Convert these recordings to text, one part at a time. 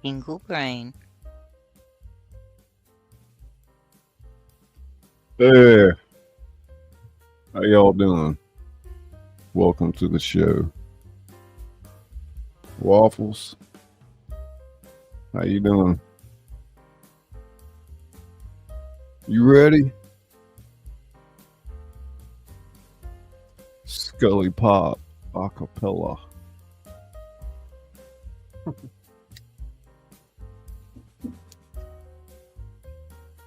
Single brain. Hey, how y'all doing? Welcome to the show. Waffles, how you doing? You ready? Scully Pop acapella.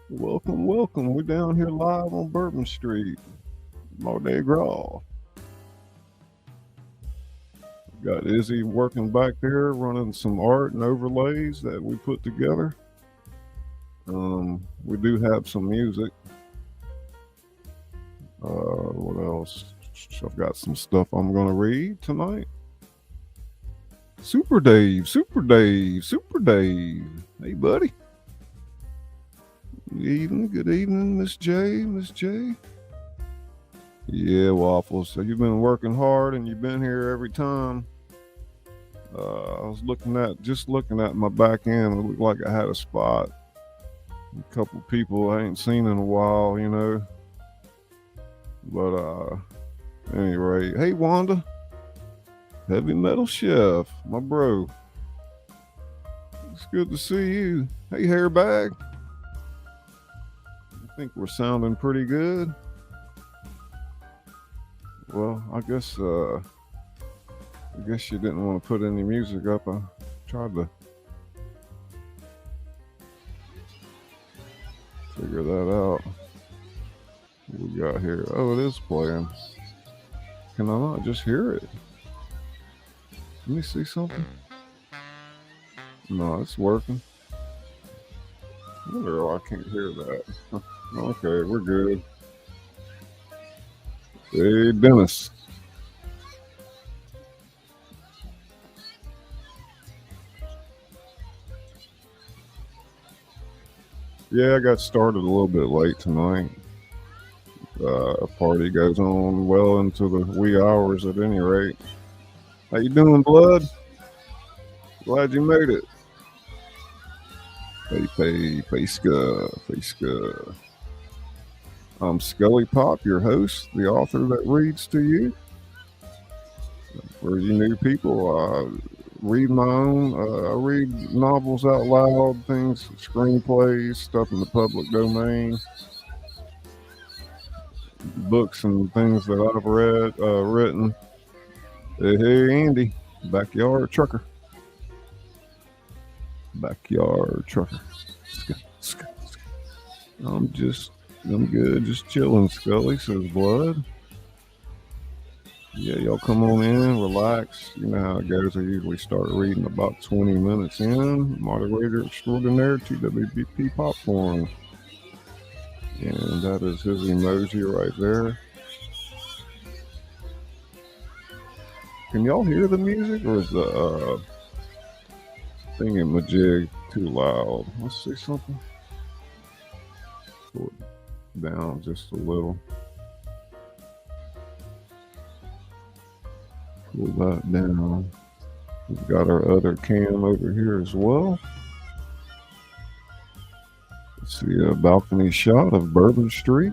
Welcome, welcome. We're down here live on Bourbon Street, Mardi Gras. Got Izzy working back there, running some art and overlays that we put together. We do have some music. What else? I've got some stuff I'm going to read tonight. Super Dave, Super Dave, Super Dave. Hey, buddy. Good evening, Miss J, Miss J. Yeah, Waffles. So you've been working hard and you've been here every time. I was looking at my back end. It looked like I had a spot. A couple people I ain't seen in a while, you know. But anyway, hey Wanda, Heavy Metal Chef, my bro. It's good to see you. Hey Hairbag. I think we're sounding pretty good. Well, I guess you didn't want to put any music up. I tried to figure that out. What we got here? Oh, it is playing. Can I not just hear it? Let me see something. No, it's working. Oh, I can't hear that. Okay, we're good. Hey, Dennis. Yeah, I got started a little bit late tonight. Party goes on well into the wee hours at any rate. How you doing, Blood? Glad you made it. Faceka. I'm Scully Pop, your host, the author that reads to you. For you new people, I read my own. I read novels out loud, things, screenplays, stuff in the public domain, books and things that I've written. Hey, Andy, backyard trucker. I'm good, just chilling, Scully, says Blood. Yeah, y'all come on in, relax. You know how it goes. I usually start reading about 20 minutes in. Moderator extraordinaire, TWBP Popcorn. And that is his emoji right there. Can y'all hear the music, or is the thingamajig too loud? Let's see something. Pull it down just a little. Pull that down. We've got our other cam over here as well. Let's see a balcony shot of Bourbon Street.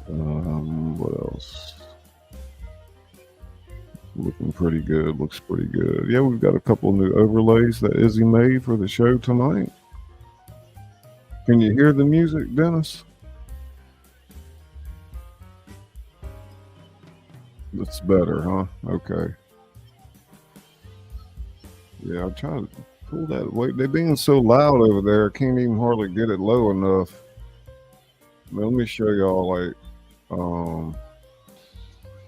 What else? Looking pretty good. Looks pretty good. Yeah, we've got a couple new overlays that Izzy made for the show tonight. Can you hear the music, Dennis? That's better, huh? Okay. Yeah, I'm trying to pull that way. They're being so loud over there. I can't even hardly get it low enough. Let me show y'all, like,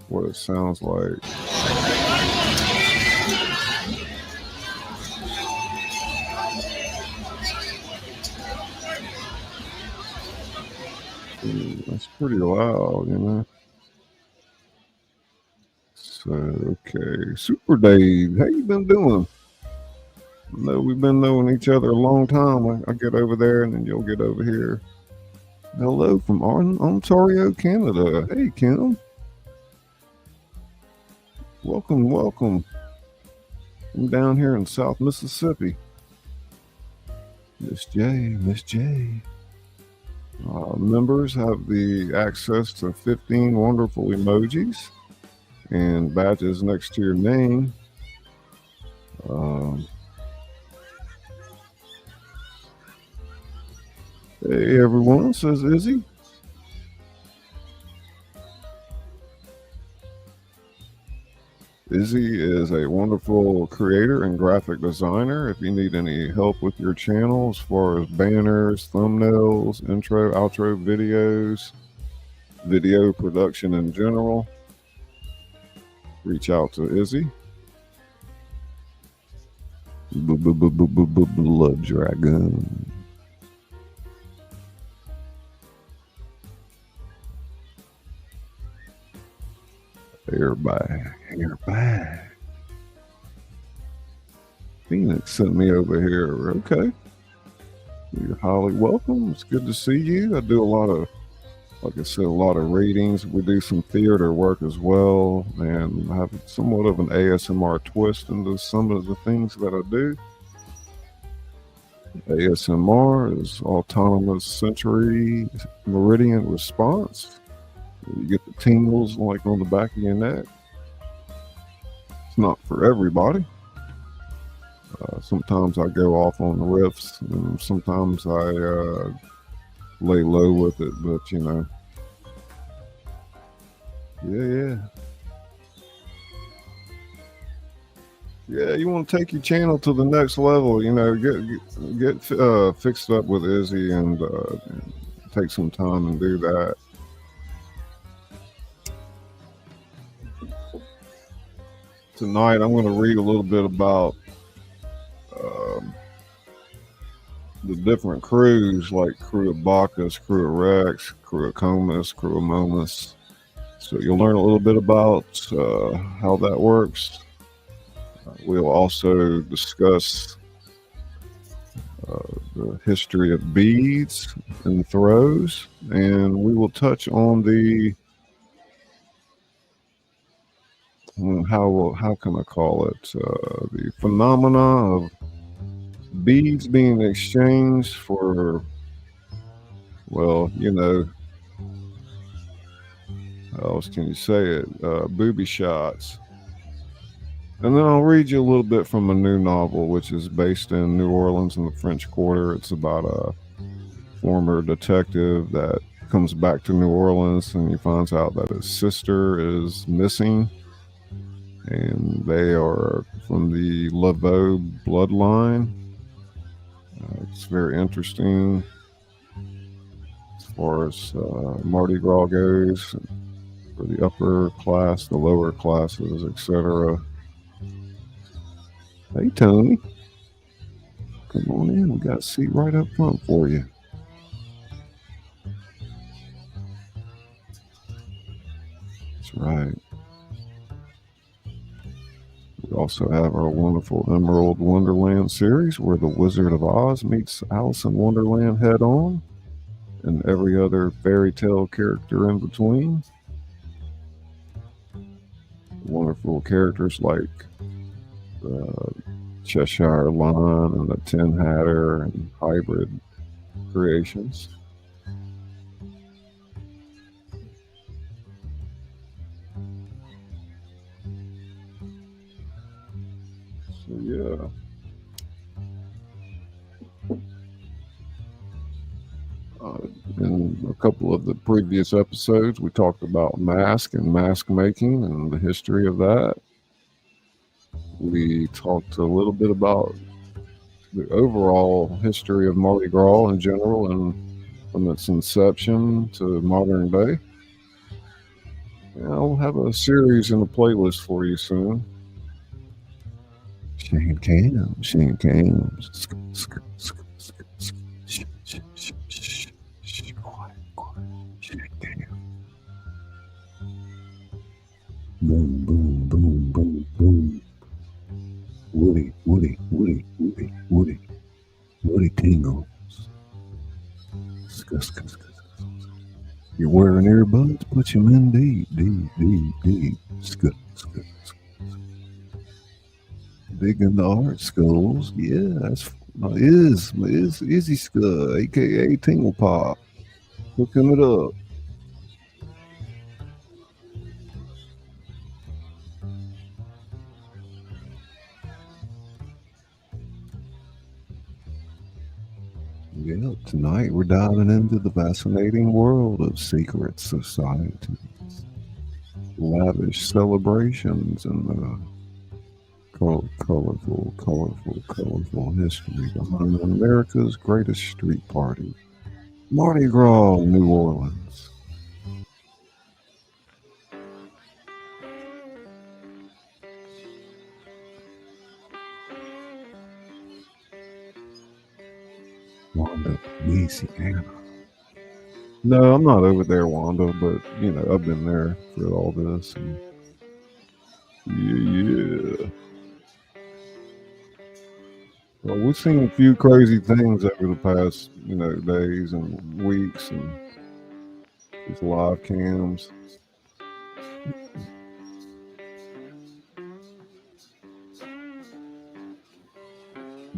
what it sounds like. That's pretty loud, you know. So, okay. Super Dave, how you been doing? I know we've been knowing each other a long time. I get over there and then you'll get over here. Hello from Ontario, Canada. Hey, Kim. Welcome, welcome. I'm down here in South Mississippi. Miss J. Members have the access to 15 wonderful emojis and badges next to your name. Hey everyone, says Izzy. Izzy is a wonderful creator and graphic designer. If you need any help with your channel as far as banners, thumbnails, intro, outro videos, video production in general, reach out to Izzy. Blood Dragon. They're back. Phoenix sent me over here. Okay. You're highly welcome. It's good to see you. I do a lot of, like I said, a lot of readings. We do some theater work as well, and I have somewhat of an ASMR twist into some of the things that I do. ASMR is autonomous sensory meridian response. You get the tingles like on the back of your neck. It's not for everybody. Sometimes I go off on the riffs, and sometimes I lay low with it, but you know. Yeah, you want to take your channel to the next level, you know, get fixed up with Izzy and take some time and do that. Tonight, I'm going to read a little bit about the different crews, like Crew of Bacchus, Crew of Rex, Crew of Comus, Crew of Momus. So you'll learn a little bit about how that works. We'll also discuss the history of beads and throws, and we will touch on the how can I call it, the phenomena of beads being exchanged for, well, you know, how else can you say it, booby shots. And then I'll read you a little bit from a new novel, which is based in New Orleans in the French Quarter. It's about a former detective that comes back to New Orleans and he finds out that his sister is missing. And they are from the Laveau bloodline. It's very interesting. It's far as Mardi Gras goes, for the upper class, the lower classes, etc. Hey, Tony. Come on in. We got a seat right up front for you. That's right. We also have our wonderful Emerald Wonderland series where the Wizard of Oz meets Alice in Wonderland head on and every other fairy tale character in between. Wonderful characters like the Cheshire Lion and the Tin Hatter and hybrid creations. So yeah. In a couple of the previous episodes, we talked about mask and mask making and the history of that. We talked a little bit about the overall history of Mardi Gras in general and from its inception to modern day. Yeah, I'll have a series and a playlist for you soon. Shane Cams. Boom, boom, boom, boom, boom. Woody tingles. You're wearing earbuds? Put them in deep. Digging the art skulls. Yeah, that's my Izzy Skull, aka Tingle Pop. Hooking it up. Yeah, tonight we're diving into the fascinating world of secret societies, lavish celebrations, and the colorful history behind America's greatest street party, Mardi Gras, New Orleans. Wanda, Louisiana. No, I'm not over there, Wanda, but you know, I've been there for all this. And yeah. Well, we've seen a few crazy things over the past, days and weeks, and these live cams.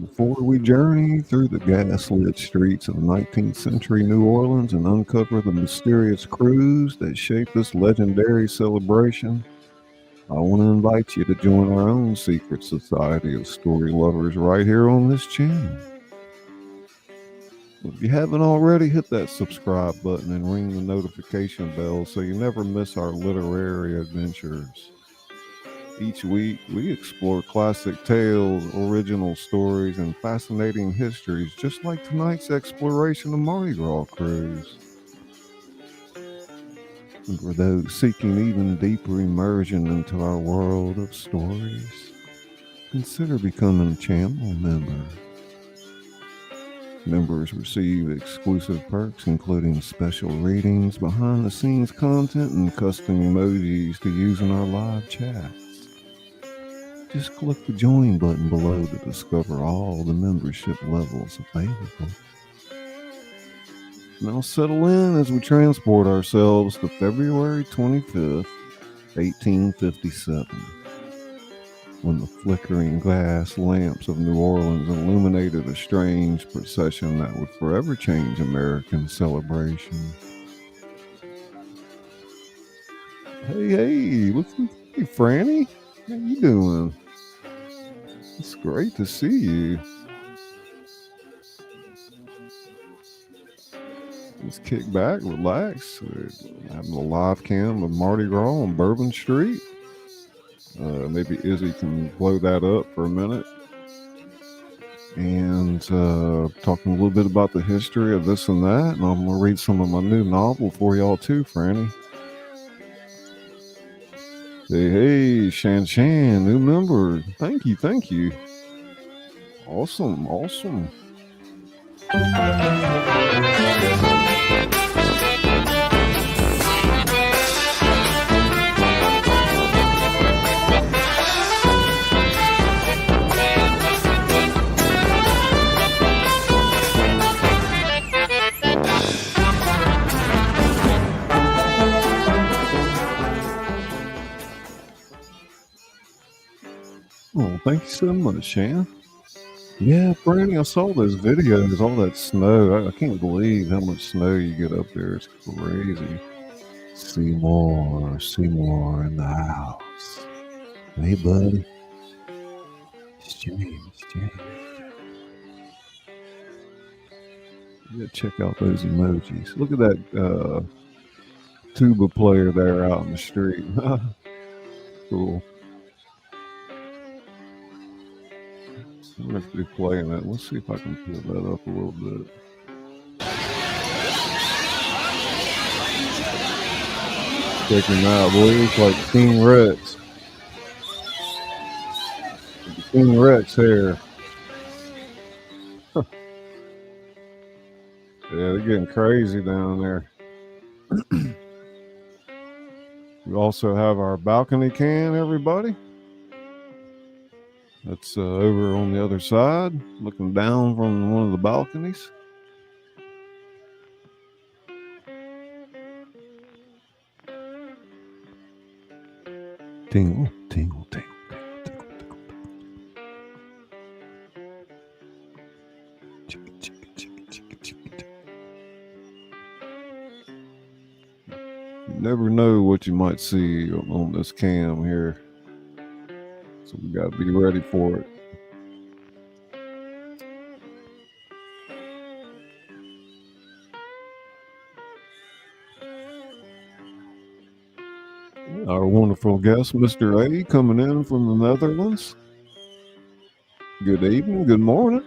Before we journey through the gaslit streets of 19th century New Orleans and uncover the mysterious krewes that shape this legendary celebration, I want to invite you to join our own secret society of story lovers right here on this channel. If you haven't already, hit that subscribe button and ring the notification bell so you never miss our literary adventures. Each week, we explore classic tales, original stories, and fascinating histories, just like tonight's exploration of Mardi Gras cruise. And for those seeking even deeper immersion into our world of stories, consider becoming a channel member. Members receive exclusive perks, including special readings, behind-the-scenes content, and custom emojis to use in our live chats. Just click the join button below to discover all the membership levels available. Now settle in as we transport ourselves to February 25th, 1857, when the flickering glass lamps of New Orleans illuminated a strange procession that would forever change American celebration. Hey, hey, Franny. How you doing? It's great to see you. Let's kick back, relax. We're having a live cam of Mardi Gras on Bourbon Street. Maybe Izzy can blow that up for a minute. and talking a little bit about the history of this and that. And I'm going to read some of my new novel for y'all too, Franny. Hey, Shan Shan, new member. Thank you, thank you. Awesome, awesome. Oh, thank you so much, Shan. Yeah, Franny, I saw those videos, all that snow. I can't believe how much snow you get up there. It's crazy. Seymour in the house. Hey, buddy. It's James. Yeah, check out those emojis. Look at that tuba player there out in the street. Cool. I wonder if they're playing it. Let's see if I can pull that up a little bit. Check him out, boy. He's like King Rex. King Rex hair. Yeah, they're getting crazy down there. We also have our balcony can, everybody. That's over on the other side, looking down from one of the balconies. Tingle, tingle, tingle, tingle, tingle, tingle. Chicka, chicka, chicka, chicka, chicka. You never know what you might see on this cam here. So we got to be ready for it. Our wonderful guest, Mr. A, coming in from the Netherlands. Good evening, good morning.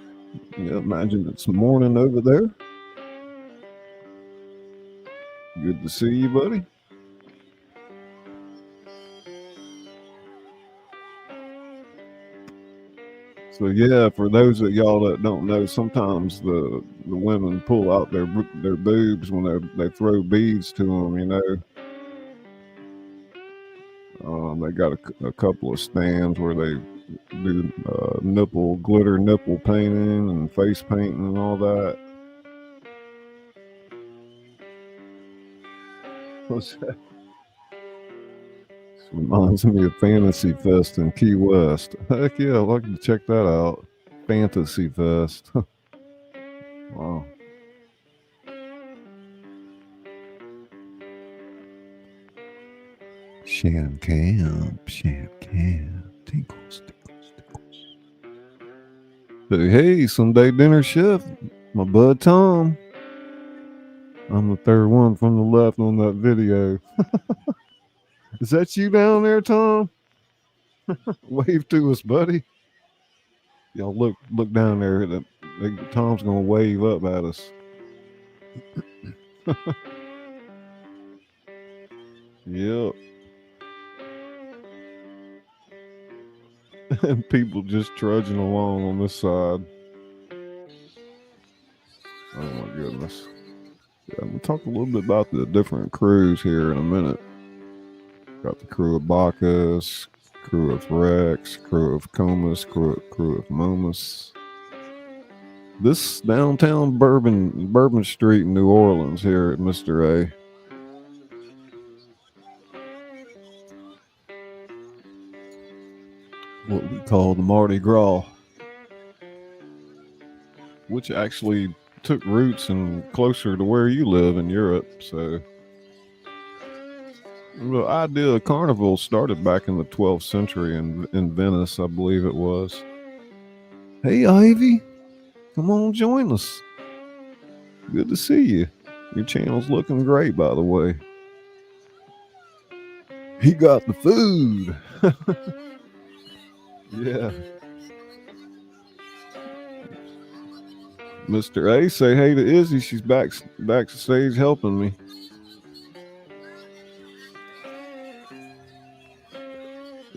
Yeah, imagine it's morning over there. Good to see you, buddy. So yeah, for those of y'all that don't know, sometimes the women pull out their boobs when they throw beads to them. You know, they got a couple of stands where they do glitter nipple painting and face painting and all that. What's that? This reminds me of Fantasy Fest in Key West. Heck yeah, I'd like to check that out. Fantasy Fest. Wow. Shan Camp, tinkles. Hey, Sunday dinner chef, my bud Tom. I'm the third one from the left on that video. Is that you down there, Tom? Wave to us, buddy. Y'all look down there. Tom's gonna wave up at us. Yep. And people just trudging along on this side. Oh my goodness. Yeah, I'm gonna talk a little bit about the different crews here in a minute. Got the crew of Bacchus, crew of Rex, crew of Comus, crew of Momus. This downtown Bourbon Street in New Orleans here at Mr. A. What we call the Mardi Gras, which actually took roots and closer to where you live in Europe. So the idea of carnival started back in the 12th century in Venice, I believe it was. Hey, Ivy, come on, join us. Good to see you. Your channel's looking great, by the way. He got the food. Yeah. Mr. A, say hey to Izzy. She's backstage helping me.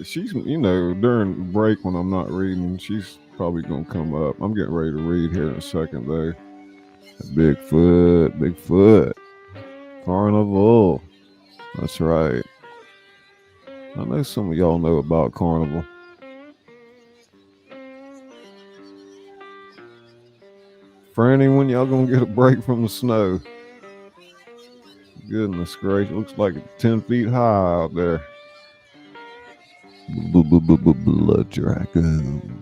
She's, during break when I'm not reading, she's probably gonna come up. I'm getting ready to read here in a second though. Bigfoot. Carnival. That's right. I know some of y'all know about Carnival. Franny, when y'all gonna get a break from the snow? Goodness gracious, looks like it's 10 feet high out there. Blood dragon.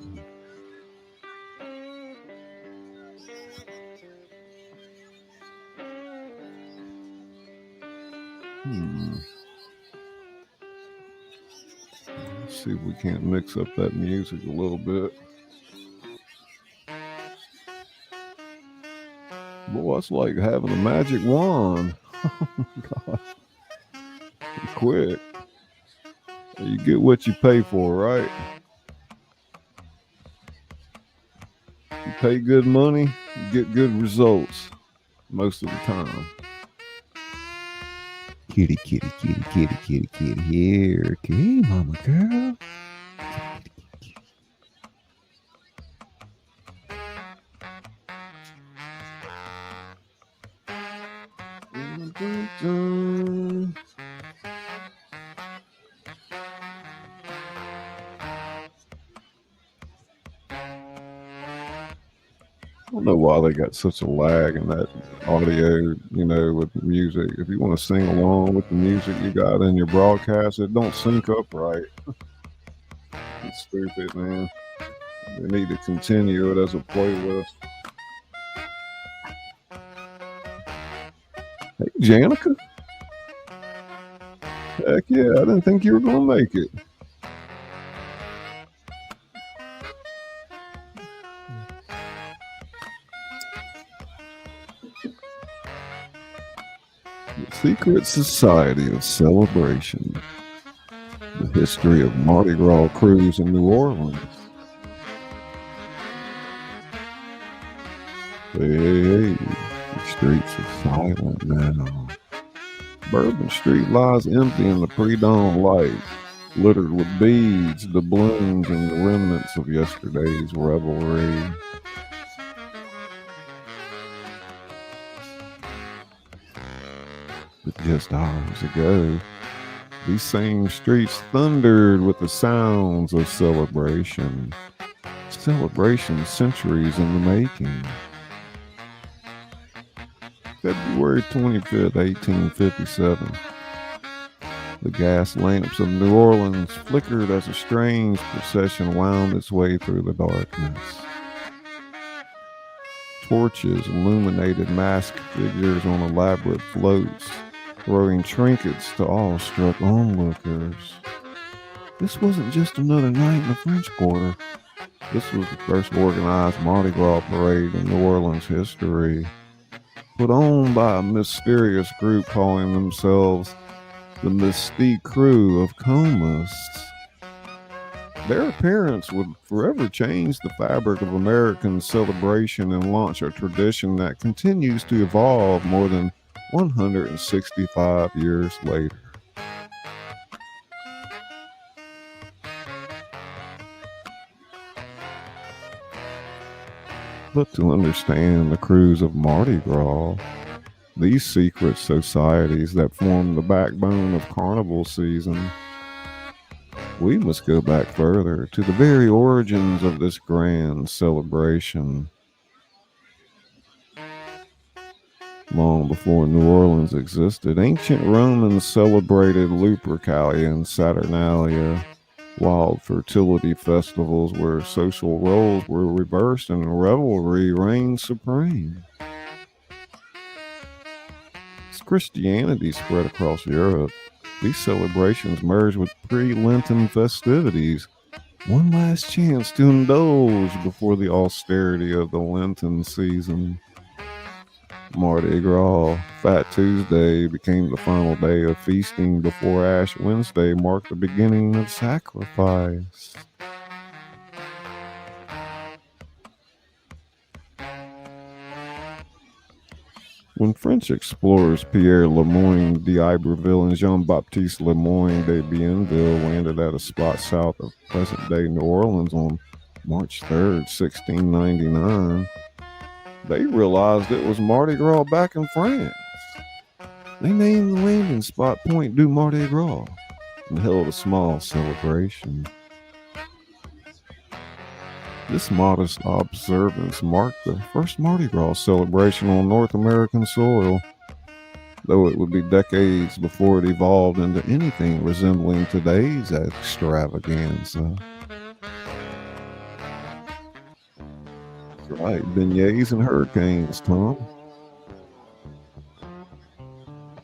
Let's see if we can't mix up that music a little bit. Boy, it's like having a magic wand. Oh my God. Quick. You get what you pay for, right? You pay good money, you get good results most of the time. Kitty, kitty, kitty, kitty, kitty, kitty, here. Hey, mama girl. I don't know why they got such a lag in that audio, with music. If you want to sing along with the music you got in your broadcast, it don't sync up right. It's stupid, man. They need to continue it as a playlist. Hey, Janica. Heck yeah, I didn't think you were going to make it. Secret Society of Celebration. The history of Mardi Gras cruise in New Orleans. Hey, the streets are silent now. Bourbon Street lies empty in the pre-dawn light, littered with beads, doubloons, and the remnants of yesterday's revelry. But just hours ago, these same streets thundered with the sounds of celebration. Celebration centuries in the making. February 25th, 1857. The gas lamps of New Orleans flickered as a strange procession wound its way through the darkness. Torches illuminated masked figures on elaborate floats, throwing trinkets to awestruck onlookers. This wasn't just another night in the French Quarter. This was the first organized Mardi Gras parade in New Orleans history, put on by a mysterious group calling themselves the Mystique Crew of Comas. Their appearance would forever change the fabric of American celebration and launch a tradition that continues to evolve more than 165 years later. But to understand the cruise of Mardi Gras, these secret societies that form the backbone of carnival season, we must go back further to the very origins of this grand celebration. Long before New Orleans existed, ancient Romans celebrated Lupercalia and Saturnalia, wild fertility festivals where social roles were reversed and revelry reigned supreme. As Christianity spread across Europe, these celebrations merged with pre-Lenten festivities, one last chance to indulge before the austerity of the Lenten season. Mardi Gras, Fat Tuesday, became the final day of feasting before Ash Wednesday marked the beginning of sacrifice. When French explorers Pierre Lemoyne d'Iberville and Jean-Baptiste Lemoyne de Bienville landed at a spot south of present-day New Orleans on March 3rd, 1699, they realized it was Mardi Gras back in France. They named the landing spot Point du Mardi Gras and held a small celebration. This modest observance marked the first Mardi Gras celebration on North American soil, though it would be decades before it evolved into anything resembling today's extravaganza. That's right, beignets and hurricanes, Tom.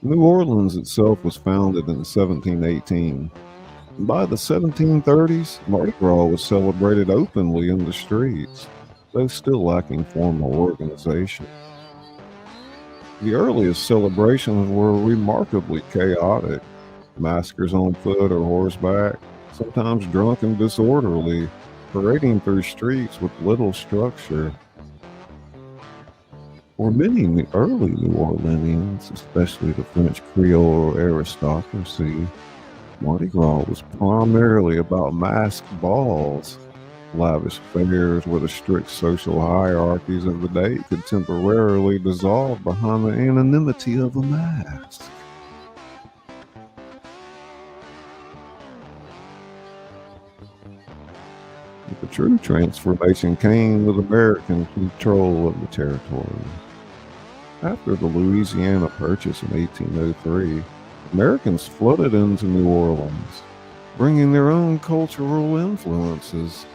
New Orleans itself was founded in 1718. By the 1730s, Mardi Gras was celebrated openly in the streets, though still lacking formal organization. The earliest celebrations were remarkably chaotic, maskers on foot or horseback, sometimes drunk and disorderly, parading through streets with little structure. For many early New Orleanians, especially the French Creole aristocracy, Mardi Gras was primarily about masked balls, lavish fairs where the strict social hierarchies of the day could temporarily dissolve behind the anonymity of a mask. But the true transformation came with American control of the territory. After the Louisiana Purchase in 1803, Americans flooded into New Orleans, bringing their own cultural influences.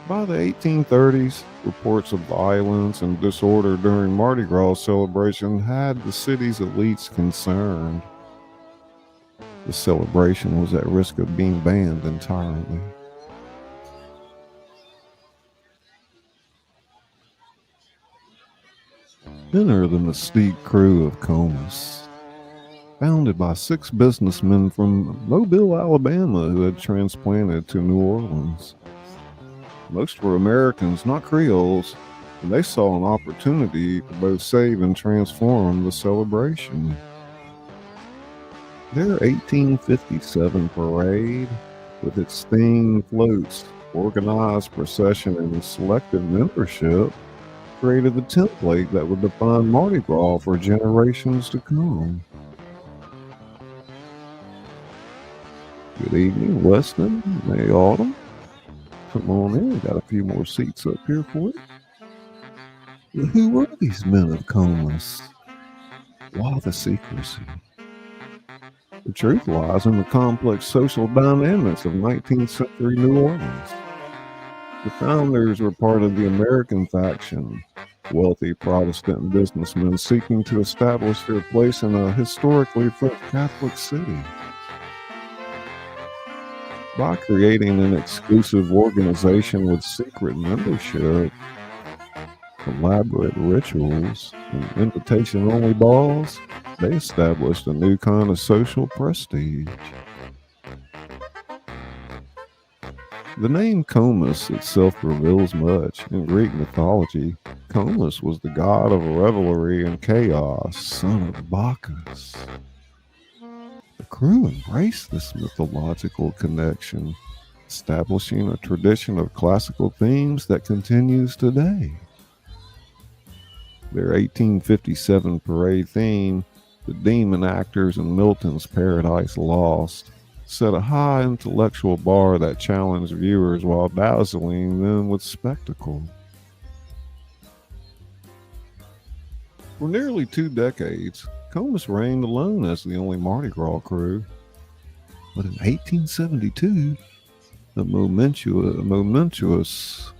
By the 1830s, reports of violence and disorder during Mardi Gras celebration had the city's elites concerned. The celebration was at risk of being banned entirely. Enter the mystique crew of Comus. Founded by 6 businessmen from Mobile, Alabama, who had transplanted to New Orleans. Most were Americans, not Creoles, and they saw an opportunity to both save and transform the celebration. Their 1857 parade, with its themed floats, organized procession, and selective membership, created the template that would define Mardi Gras for generations to come. Good evening, Weston, May Autumn. Come on in, we got a few more seats up here for you. Who were these men of Comus? Why the secrecy? The truth lies in the complex social dynamics of 19th century New Orleans. The founders were part of the American faction, wealthy Protestant businessmen seeking to establish their place in a historically French Catholic city. By creating an exclusive organization with secret membership, elaborate rituals, and invitation-only balls, they established a new kind of social prestige. The name Comus itself reveals much. In Greek mythology, Comus was the god of revelry and chaos, son of Bacchus. The crew embraced this mythological connection, establishing a tradition of classical themes that continues today. Their 1857 parade theme, The Demon Actors in Milton's Paradise Lost, set a high intellectual bar that challenged viewers while dazzling them with spectacle. For nearly 2 decades, Comus reigned alone as the only Mardi Gras crew. But in 1872, a momentous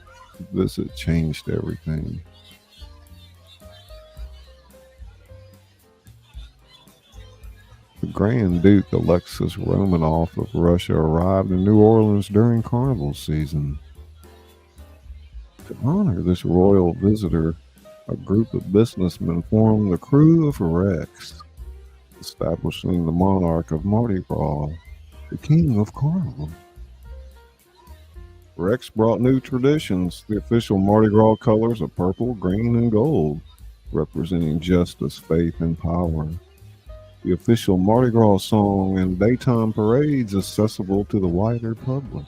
visit changed everything. The Grand Duke Alexis Romanov of Russia arrived in New Orleans during Carnival season. To honor this royal visitor, a group of businessmen formed the Crew of Rex, establishing the monarch of Mardi Gras, the king of Carnival. Rex brought new traditions, the official Mardi Gras colors of purple, green, and gold, representing justice, faith, and power. The official Mardi Gras song and daytime parades accessible to the wider public.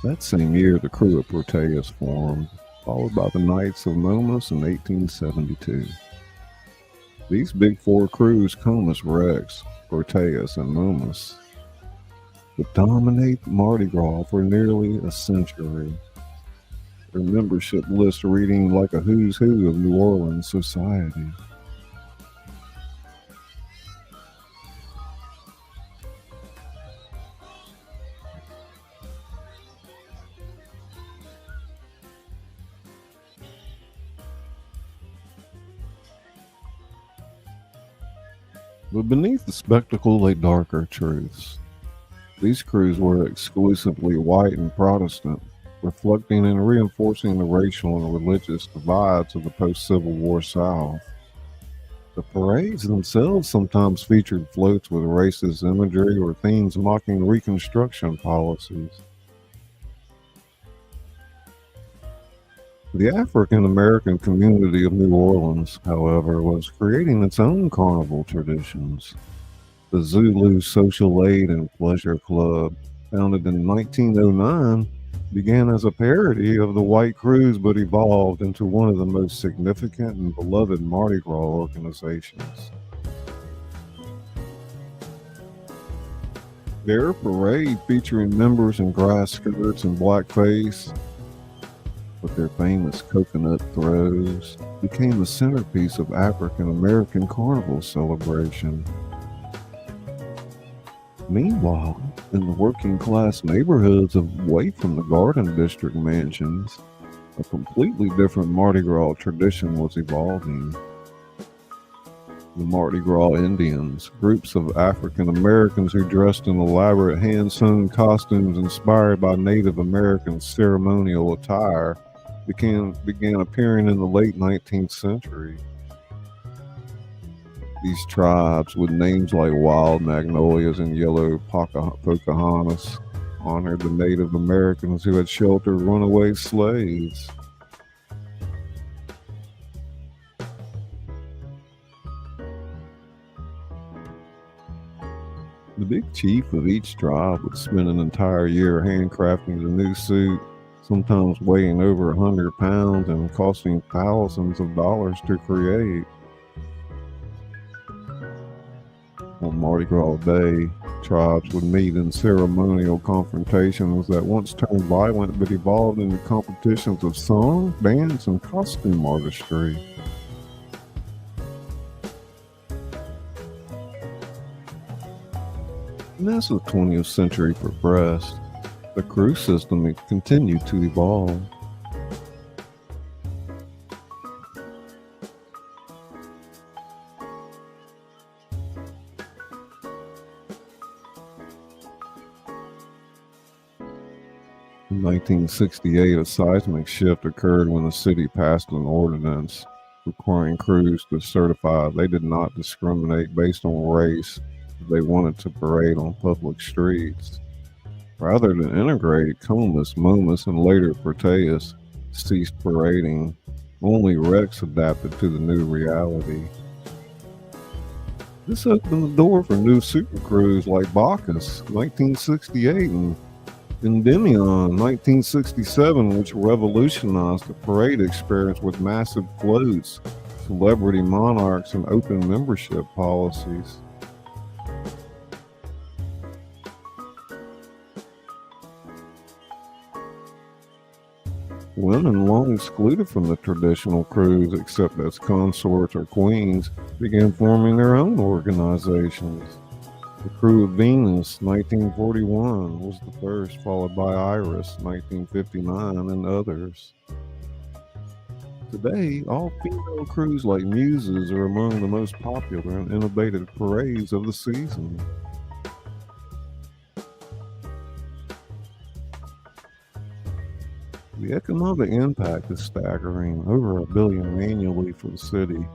That same year, the crew of Proteus formed, followed by the Knights of Momus in 1872. These big four crews, Comus, Rex, Proteus, and Momus, would dominate Mardi Gras for nearly a century. Their membership list reading like a who's who of New Orleans society. But beneath the spectacle lay darker truths. These crews were exclusively white and Protestant, reflecting and reinforcing the racial and religious divides of the post-Civil War South. The parades themselves sometimes featured floats with racist imagery or themes mocking Reconstruction policies. The African American community of New Orleans, however, was creating its own carnival traditions. The Zulu Social Aid and Pleasure Club, founded in 1909, began as a parody of the white crews but evolved into one of the most significant and beloved Mardi Gras organizations. Their parade, featuring members in grass skirts and blackface, with their famous coconut throws, became the centerpiece of African American carnival celebration. Meanwhile, in the working class neighborhoods away from the Garden District mansions, a completely different Mardi Gras tradition was evolving. The Mardi Gras Indians, groups of African Americans who dressed in elaborate hand-sewn costumes inspired by Native American ceremonial attire, began appearing in the late 19th century. These tribes, with names like Wild Magnolias and Yellow Pocahontas, honored the Native Americans who had sheltered runaway slaves. The big chief of each tribe would spend an entire year handcrafting a new suit, sometimes weighing over 100 pounds and costing thousands of dollars to create. On Mardi Gras Day, tribes would meet in ceremonial confrontations that once turned violent but evolved into competitions of song, dance, and costume artistry. And as the 20th century progressed, the crew system continued to evolve. In 1968, a seismic shift occurred when the city passed an ordinance requiring crews to certify they did not discriminate based on race if they wanted to parade on public streets. Rather than integrate, Comus, Momus, and later Proteus ceased parading. Only Rex adapted to the new reality. This opened the door for new super crews like Bacchus, 1968, and Endymion, 1967, which revolutionized the parade experience with massive floats, celebrity monarchs, and open membership policies. Women, long excluded from the traditional crews except as consorts or queens, began forming their own organizations. The Crew of Venus, 1941, was the first, followed by Iris, 1959, and others. Today, all female crews like Muses are among the most popular and innovative parades of the season. The economic impact is staggering, over $1 billion annually for the city,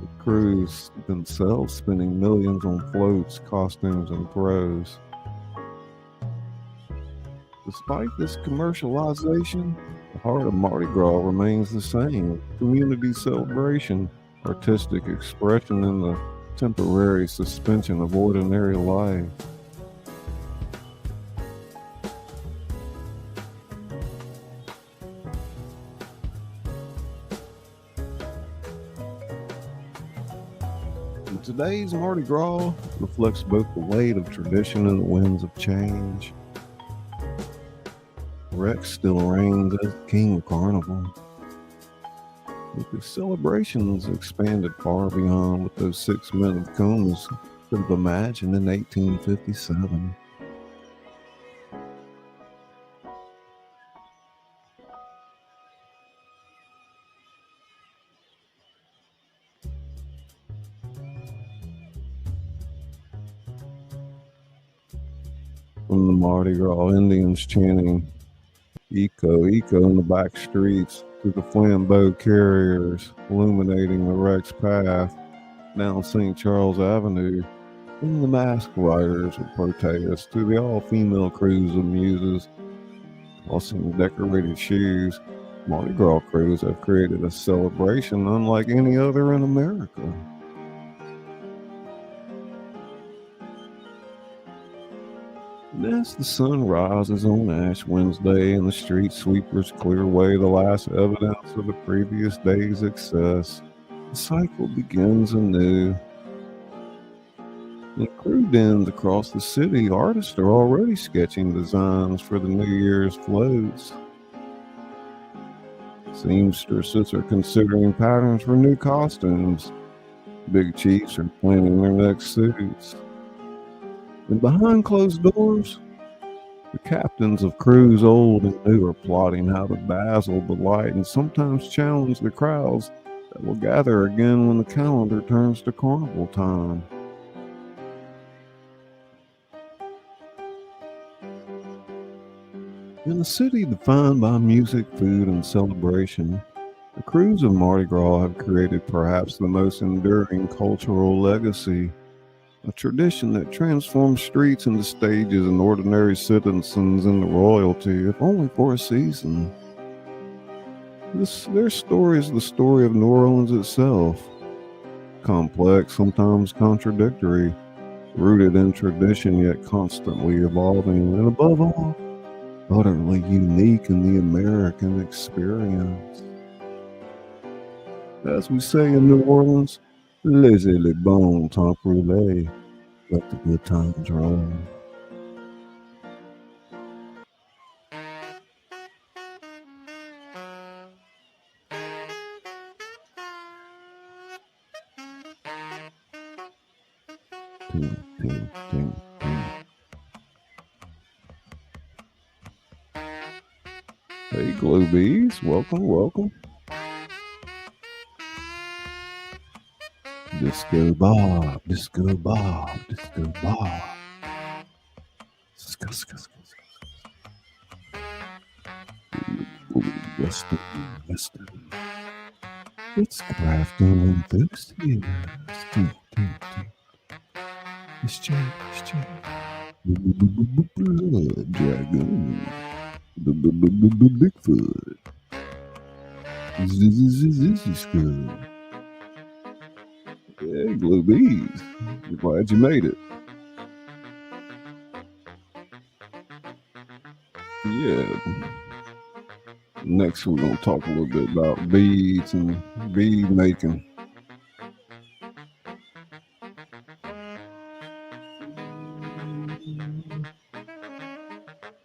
with crews themselves spending millions on floats, costumes, and throws. Despite this commercialization, the heart of Mardi Gras remains the same: community celebration, artistic expression, and the temporary suspension of ordinary life. And today's Mardi Gras reflects both the weight of tradition and the winds of change. Rex still reigns as king of Carnival, but the celebrations expanded far beyond what those 6 men of Combs could have imagined in 1857. From the Mardi Gras Indians chanting "Eco, Eco" in the back streets, to the flambeau carriers illuminating the Rex path down St. Charles Avenue, from the masked riders of protest to the all-female crews of muses tossing decorated shoes, Mardi Gras crews have created a celebration unlike any other in America. And as the sun rises on Ash Wednesday and the street sweepers clear away the last evidence of the previous day's excess, the cycle begins anew. In crew dens across the city, artists are already sketching designs for the New Year's floats. Seamstresses are considering patterns for new costumes. Big chiefs are planning their next suits. And behind closed doors, the captains of crews old and new are plotting how to dazzle the light and sometimes challenge the crowds that will gather again when the calendar turns to carnival time. In a city defined by music, food, and celebration, the crews of Mardi Gras have created perhaps the most enduring cultural legacy. A tradition that transforms streets into stages and ordinary citizens into royalty, if only for a season. Their story is the story of New Orleans itself. Complex, sometimes contradictory, rooted in tradition yet constantly evolving, and above all, utterly unique in the American experience. As we say in New Orleans, Laissez les bon temps rouler. Let the good times roll. Ting, ting, ting, ting. Hey, Globies, welcome, welcome. Disco Bob, Disco Bob, Disco Bob. Western, Western. It's crafting enthusiast. It's Jay, it's Jay. Blood Dragon. Bigfoot. This is good. Hey, Globies. You're glad you made it. Yeah. Next, we're going to talk a little bit about beads and bead making.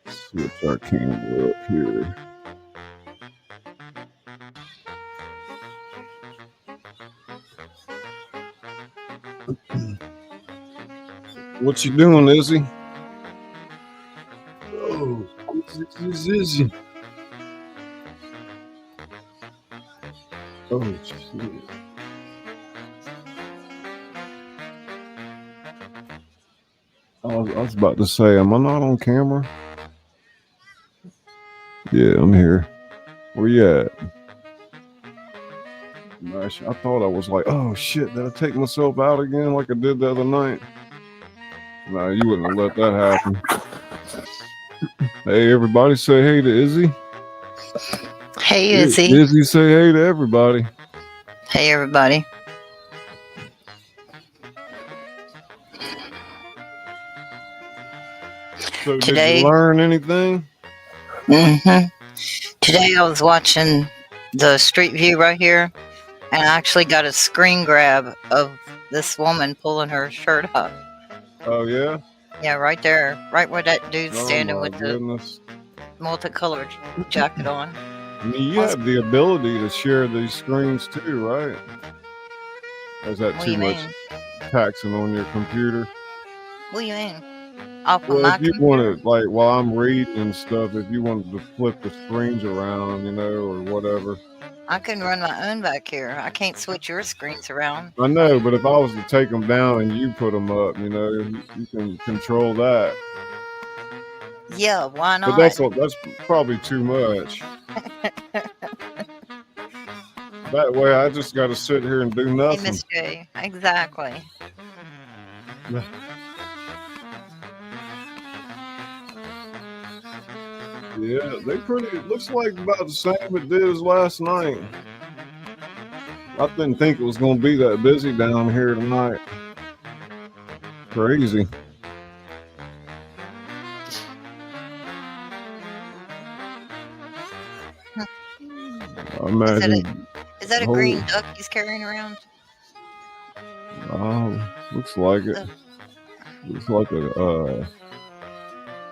Switch our camera up here. What you doing, Izzy? Oh, Izzy. Oh, shit. I was about to say, am I not on camera? Yeah, I'm here. Where you at? Gosh, I thought I was like, oh shit, did I take myself out again like I did the other night? No, you wouldn't have let that happen. Hey, everybody, say hey to Izzy. Hey, Izzy. Izzy, say hey to everybody. Hey, everybody. So, Today, did you learn anything? Today I was watching the Street View right here, and I actually got a screen grab of this woman pulling her shirt up. Oh, yeah? Yeah, right there. Right where that dude's standing Oh, my with goodness. the multicolored jacket on. I mean, you have the ability to share these screens too, right? Or is that What do too you much mean? taxing on your computer? What do you mean? Off of Well, my if you computer? wanted, like, while I'm reading and stuff, if you wanted to flip the screens around, you know, or whatever. I can run my own back here. I can't switch your screens around. I know, but if I was to take them down and you put them up, you know, you can control that. Yeah, why But not? that's probably too much. That way, I just got to sit here and do Hey, nothing. Miss J. Exactly. Yeah, they pretty. It looks like about the same it did as last night. I didn't think it was going to be that busy down here tonight. Crazy. I imagine. Is that a green duck he's carrying around? Oh, looks like it. Looks like a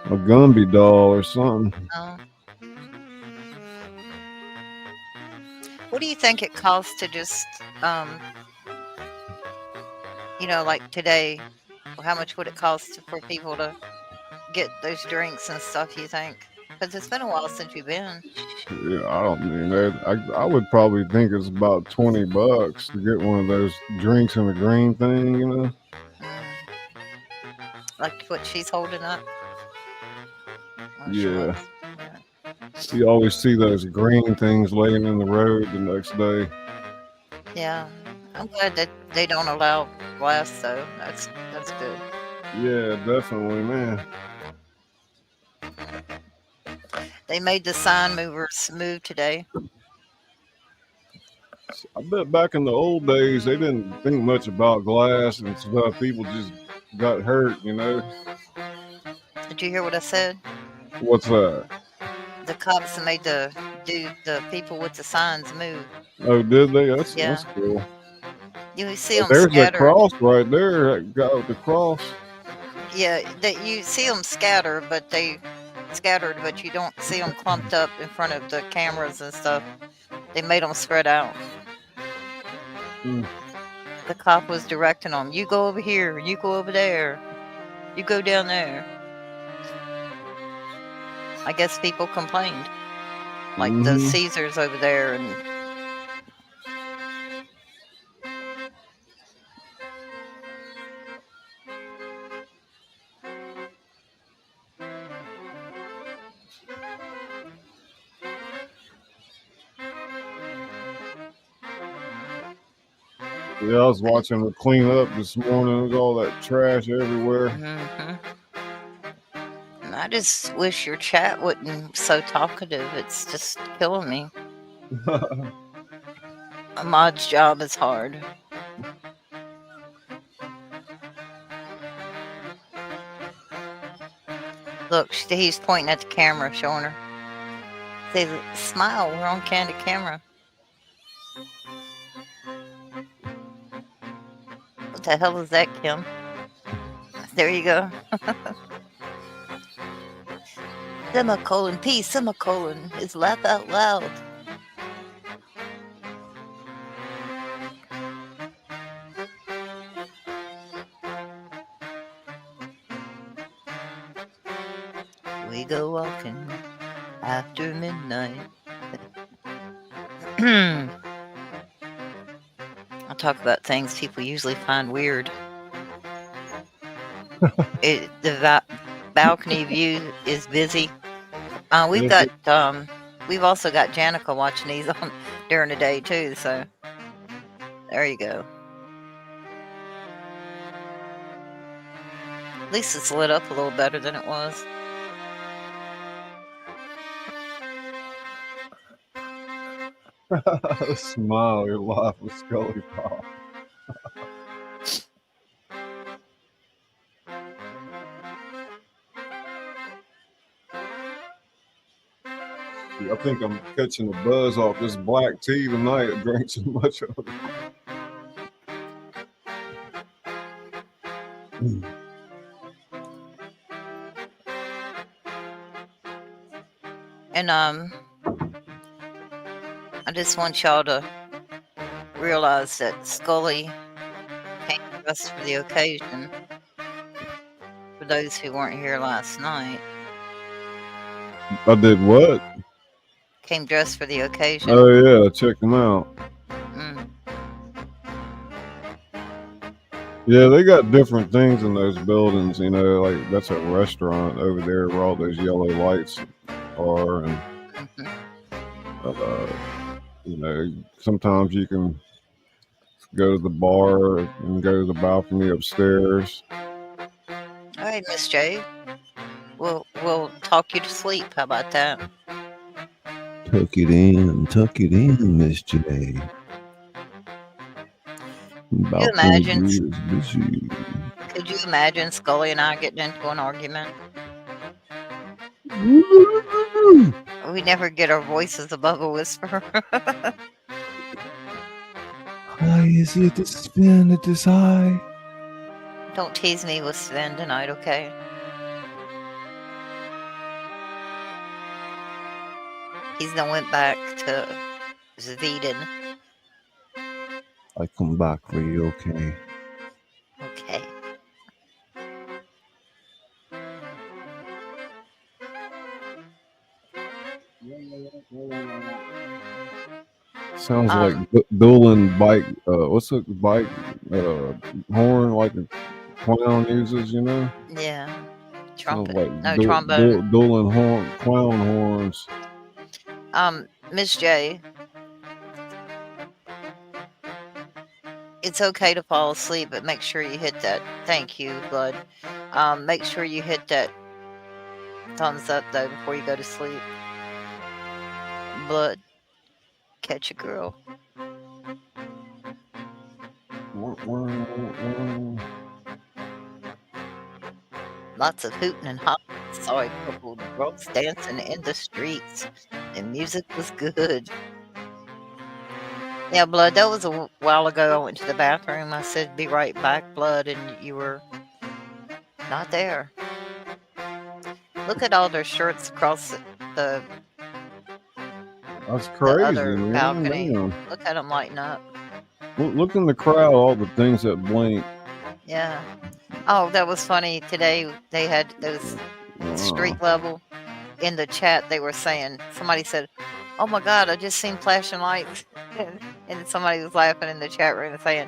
Gumby doll or something. Oh. What do you think it costs to just, you know, like today? How much would it cost for people to get those drinks and stuff? You think? Because it's been a while since you've been. Yeah, I don't mean that. I would probably think it's about $20 to get one of those drinks in a green thing, you know. Like what she's holding up. Yeah. You always see those green things laying in the road the next day. Yeah, I'm glad that they don't allow glass though. That's good. Yeah, definitely, man. They made the sign movers move today. I bet back in the old days they didn't think much about glass and stuff. People just got hurt, you know. Did you hear what I said? What's that? The cops made the people with the signs move. Oh, did they? That's cool. You see them There's scattered. that cross right there. That guy with the cross. Yeah, you see them scattered, but you don't see them clumped up in front of the cameras and stuff. They made them spread out. The cop was directing them. You go over here. You go over there. You go down there. I guess people complained. Like the Caesars over there and... Yeah, I was watching her clean up this morning. There's all that trash everywhere. And I just wish your chat wasn't so talkative. It's just killing me. A mod's job is hard. Look, he's pointing at the camera, showing her. Say, smile, we're on candid camera. What the hell is that, Kim? There you go. Semicolon, P, semicolon, is laugh out loud. We go walking after midnight. I'll talk about things people usually find weird. The balcony view is busy. We've also got Janica watching these on during the day too. So there you go. At least it's lit up a little better than it was. Smile your life with Scully Pop. I think I'm catching a buzz off this black tea tonight. I drank so much of it. And I just want y'all to realize that Scully came dressed for the occasion. For those who weren't here last night, I did what? came dressed for the occasion. Oh yeah, check them out. Yeah, they got different things in those buildings. You know, like that's a restaurant over there where all those yellow lights are, and you know, sometimes you can go to the bar and go to the balcony upstairs. All right, Miss J. We'll talk you to sleep. How about that? Tuck it in, Miss J. Could you imagine? Could you imagine Scully and I getting into an argument? We never get our voices above a whisper. Why is it to spin at this high? Don't tease me with Sven tonight, okay? He's done went back to Sweden. I come back for you, okay? Okay. Sounds like dueling bike. What's a bike horn like a clown uses? You know? Yeah. Trumpet. Like no, trombone. Dueling clown horns. Miss J. It's okay to fall asleep, but make sure you hit that. Thank you, Blood. Make sure you hit that thumbs up though before you go to sleep. Blood. Catch a girl. Lots of hooting and hopping. Saw a couple of girls dancing in the streets. The music was good. Yeah, Blood, that was a while ago. I went to the bathroom. I said, be right back, Blood, and you were not there. Look at all their shirts across the That's crazy, other man. balcony. Man. Look at them lighting up. Look in the crowd, all the things that blink. Yeah. Oh, that was funny. Today they had those street level in the chat. They were saying, somebody said, oh my God, I just seen flashing lights. And somebody was laughing in the chat room and saying,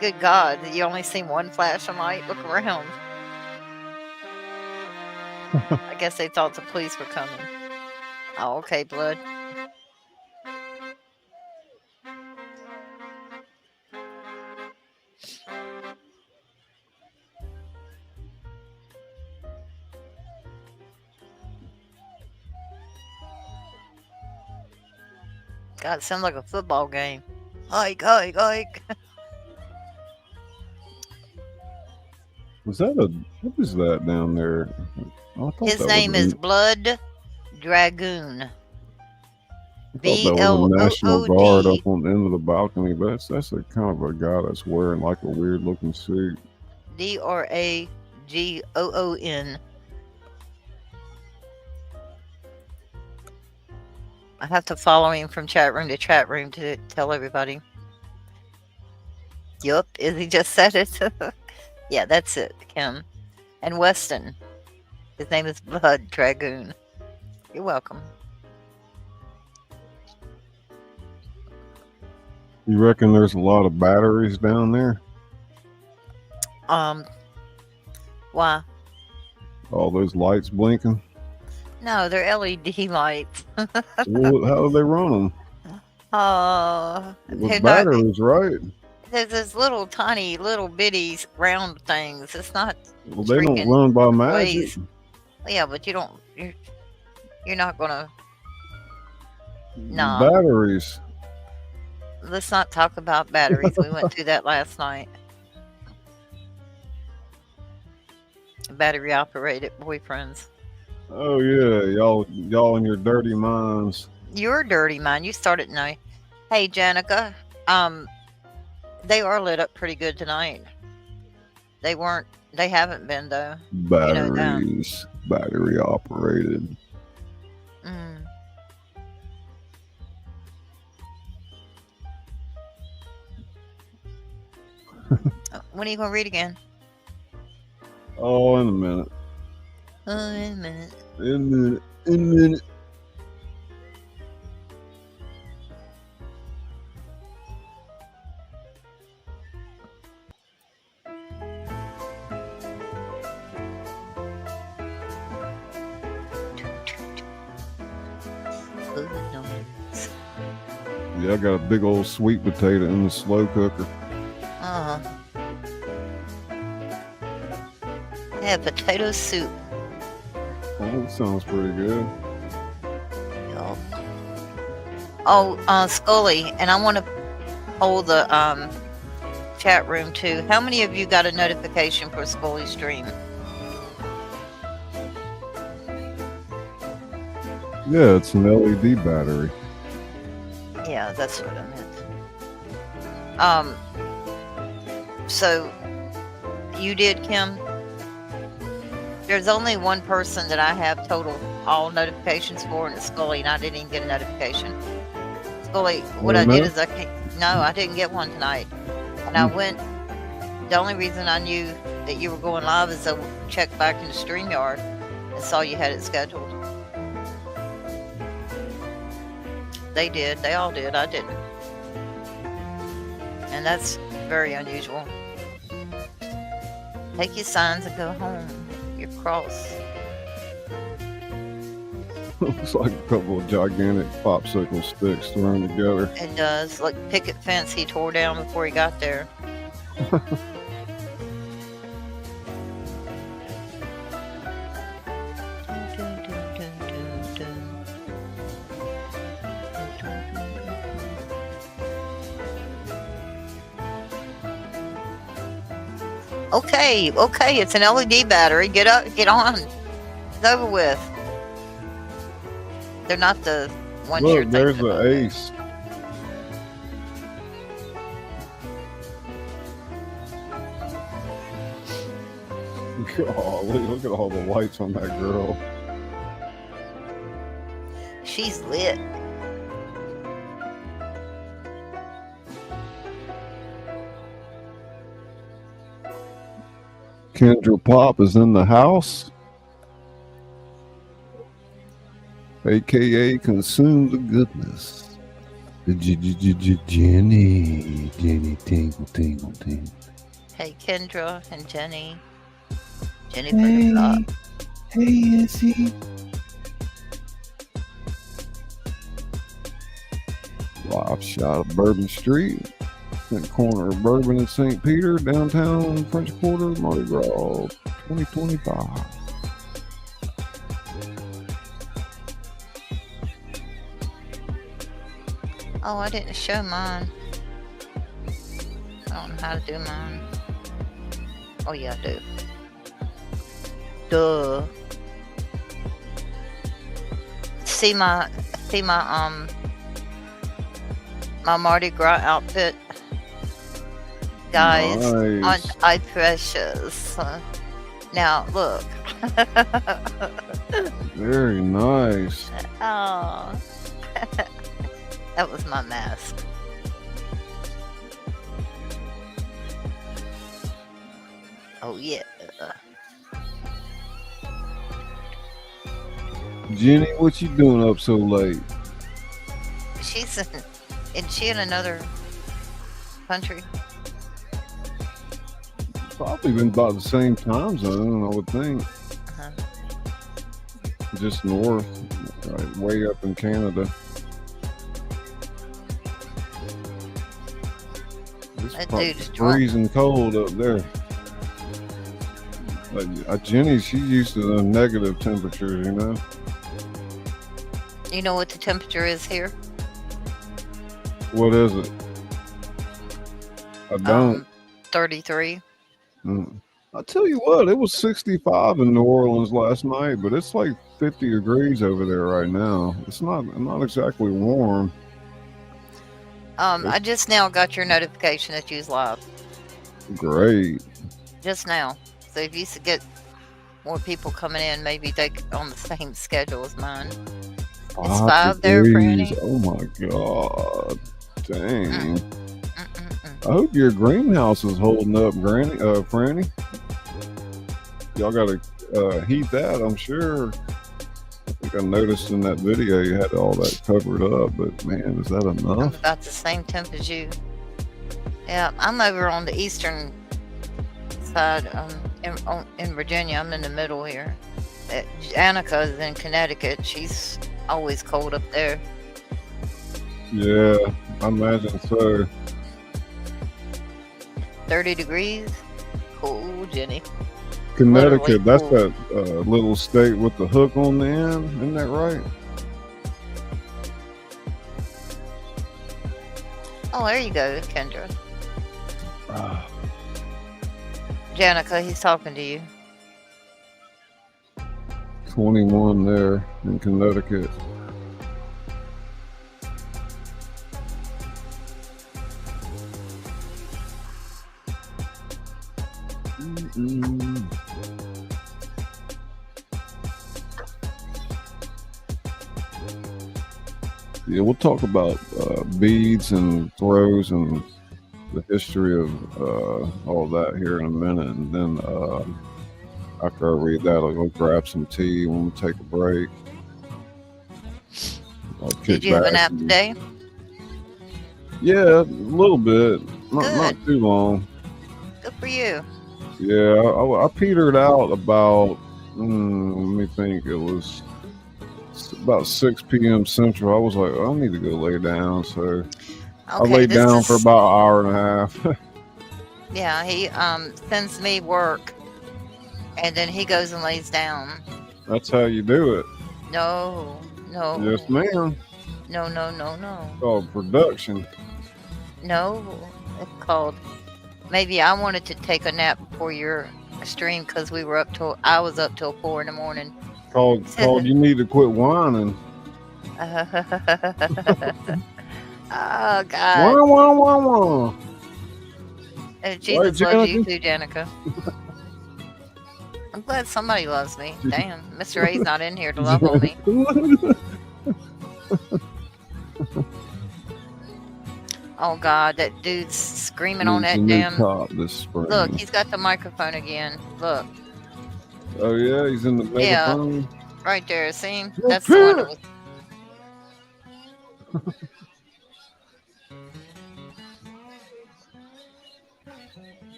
good God, you only seen one flashing light? Look around. I guess they thought the police were coming. Oh, okay, Blood. God, it sounds like a football game. Hike, hike, hike. Was that what is that down there? His name is Blood Dragoon. I thought that was a National Guard up on the end of the balcony, but that's a kind of a guy that's wearing like a weird looking suit. Dragoon. I have to follow him from chat room to chat room to tell everybody. Yup, Izzy just said it. Yeah, that's it, Kim. And Weston. His name is Blood Dragoon. You're welcome. You reckon there's a lot of batteries down there? Why? All those lights blinking? No, they're LED lights. Well, how do they run them? With batteries, right? There's this little tiny, little bitty round things. It's not. Well, they don't run by magic. Ways. Yeah, but you don't. You're not gonna. No. Batteries. let's not talk about batteries. We went through that last night. Battery operated boyfriends. Oh yeah, y'all in your dirty minds. Your dirty mind. You started tonight. Hey, Janica. They are lit up pretty good tonight. They weren't. They haven't been though. Batteries, battery operated. Mm. When are you gonna read again? Oh, in a minute. Oh, in a minute. In a minute. In a minute. Yeah, I got a big old sweet potato in the slow cooker. Uh-huh. Yeah, potato soup. Oh, that sounds pretty good. Oh, Scully, and I want to hold the chat room too. How many of you got a notification for Scully's stream? Yeah, it's an LED battery. Yeah, that's what I meant. So you did, Kim? There's only one person that I have total all notifications for, and it's Scully, and I didn't even get a notification. Scully, what I did is I didn't get one tonight. And I went, the only reason I knew that you were going live is I checked back into StreamYard and saw you had it scheduled. They did. They all did. I didn't. And that's very unusual. Take your signs and go home. Your cross. Looks like a couple of gigantic popsicle sticks thrown together. It does. Like picket fence he tore down before he got there. Okay, it's an LED battery. Get up, get on. It's over with. They're not the one you're Look, thinking there's about. the ace. Golly, look at all the lights on that girl. She's lit. Kendra Pop is in the house. AKA consume the goodness. Jenny tingle tingle tingle. Hey, Kendra and Jenny. Jenny put it up. Hey, Yeti. Live shot of Bourbon Street. That corner of Bourbon and St. Peter, downtown French Quarter, Mardi Gras, 2025. Oh, I didn't show mine. I don't know how to do mine. Oh yeah, I do. Duh. See my my Mardi Gras outfit, guys. Nice. Aren't I precious? Now look. Very nice. Oh. That was my mask. Oh yeah. Jenny, what you doing up so late? She's in she in another country? Probably been about the same time zone, I would think. Uh-huh. Just north, right, way up in Canada. It's That probably dude's drunk. freezing cold up there. Jenny, she's used to the negative temperatures, you know. You know what the temperature is here? What is it? I don't. 33. I tell you what, it was 65 in New Orleans last night, but it's like 50 degrees over there right now. It's not exactly warm. I just now got your notification that you was live. Great. Just now. So if you get more people coming in, maybe they on the same schedule as mine. It's 5 there, Franny. Oh my god. Dang. I hope your greenhouse is holding up, Franny. Y'all gotta heat that, I'm sure. I think I noticed in that video you had all that covered up, but man, is that enough? I'm about the same temp as you. Yeah, I'm over on the eastern side in Virginia. I'm in the middle here. Annika is in Connecticut. She's always cold up there. Yeah, I imagine so. 30 degrees? Cool, Jenny. Connecticut, that's that little state with the hook on the end, isn't that right? Oh, there you go, Kendra. Janica, he's talking to you. 21 there in Connecticut. Yeah, we'll talk about beads and throws and the history of all that here in a minute, and then after I read that, I'll go grab some tea when we take a break. Did you have a nap today? Yeah, a little bit, not too long. Good for you. Yeah, I petered out about, let me think, it was about 6 p.m. Central. I was like, I need to go lay down. So okay, I laid down for about an hour and a half. Yeah, he sends me work, and then he goes and lays down. That's how you do it. No. Yes, ma'am. No. It's called production. No, it's called... Maybe I wanted to take a nap before your stream because I was up till 4 in the morning. Called you need to quit whining. Oh God. Wah. Jesus loves you too, Janica. I'm glad somebody loves me. Damn, Mr. A's not in here to love on me. Oh God, that dude's screaming on that damn. Look, he's got the microphone again. Look. Oh yeah, he's in the megaphone. Yeah, right there. See him? That's the one that was.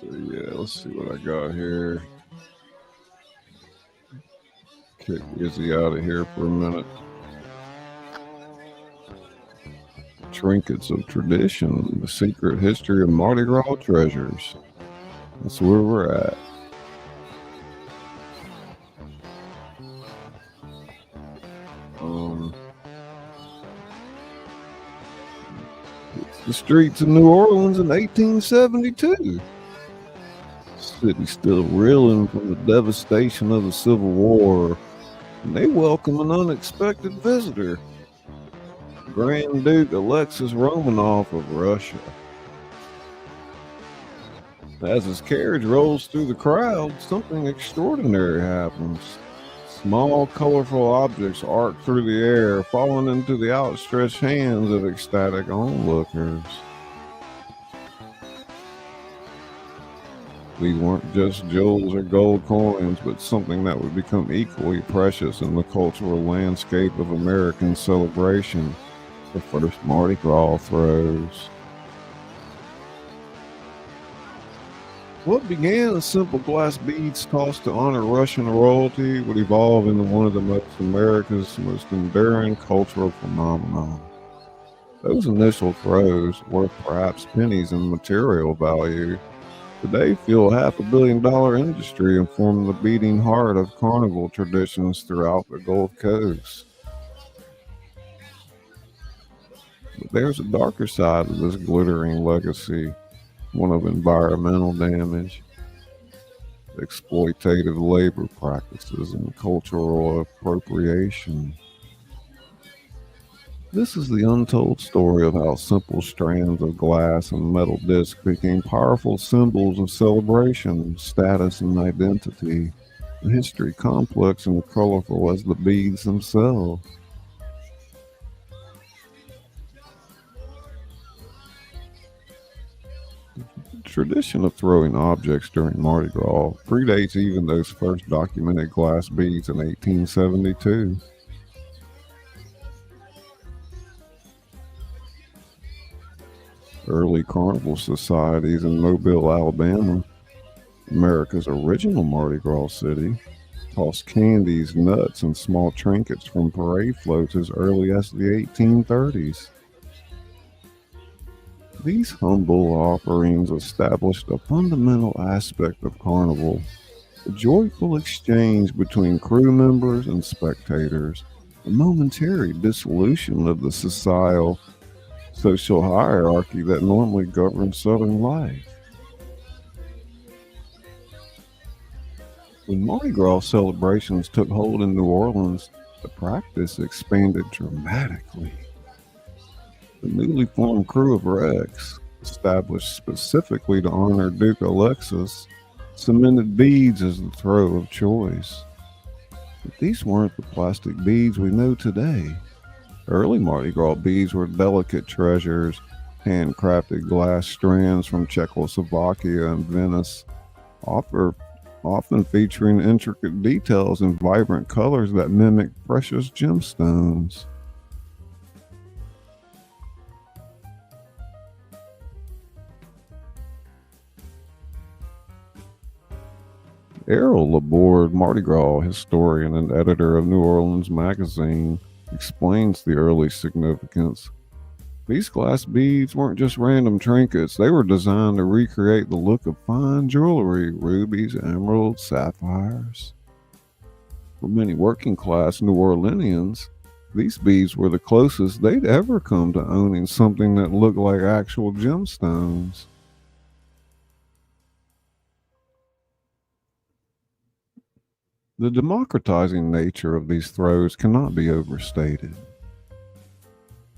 So yeah, let's see what I got here. Kick Izzy out of here for a minute. Trinkets of tradition, the secret history of Mardi Gras treasures. That's where we're at. The streets of New Orleans in 1872. City still reeling from the devastation of the Civil War, and they welcome an unexpected visitor. Grand Duke Alexis Romanov of Russia. As his carriage rolls through the crowd, something extraordinary happens. Small, colorful objects arc through the air, falling into the outstretched hands of ecstatic onlookers. These weren't just jewels or gold coins, but something that would become equally precious in the cultural landscape of American celebration. The first Mardi Gras throws. What began as simple glass beads tossed to honor Russian royalty would evolve into one of America's most enduring cultural phenomena. Those initial throws, worth perhaps pennies in material value, today fuel a $500 million industry and form the beating heart of carnival traditions throughout the Gulf Coast. But there's a darker side of this glittering legacy. one of environmental damage, exploitative labor practices, and cultural appropriation. This is the untold story of how simple strands of glass and metal disc became powerful symbols of celebration, status, and identity, a history complex and colorful as the beads themselves. The tradition of throwing objects during Mardi Gras predates even those first documented glass beads in 1872. Early carnival societies in Mobile, Alabama, America's original Mardi Gras city, tossed candies, nuts, and small trinkets from parade floats as early as the 1830s. These humble offerings established a fundamental aspect of carnival, a joyful exchange between crew members and spectators, a momentary dissolution of the social hierarchy that normally governs Southern life. When Mardi Gras celebrations took hold in New Orleans, the practice expanded dramatically. The newly formed crew of Rex, established specifically to honor Duke Alexis, cemented beads as the throw of choice. But these weren't the plastic beads we know today. Early Mardi Gras beads were delicate treasures, handcrafted glass strands from Czechoslovakia and Venice, often featuring intricate details and vibrant colors that mimic precious gemstones. Errol Laborde, Mardi Gras historian and editor of New Orleans Magazine, explains the early significance. These glass beads weren't just random trinkets, they were designed to recreate the look of fine jewelry, rubies, emeralds, sapphires. For many working class New Orleanians, these beads were the closest they'd ever come to owning something that looked like actual gemstones. The democratizing nature of these throws cannot be overstated.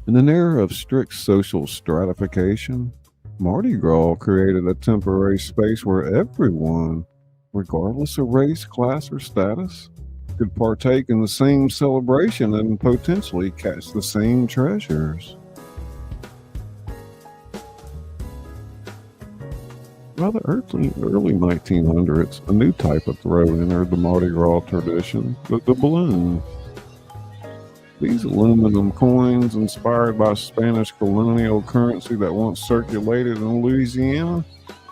In an era of strict social stratification, Mardi Gras created a temporary space where everyone, regardless of race, class, or status, could partake in the same celebration and potentially catch the same treasures. By the early 1900s, a new type of throw entered the Mardi Gras tradition, the balloon. These aluminum coins, inspired by Spanish colonial currency that once circulated in Louisiana,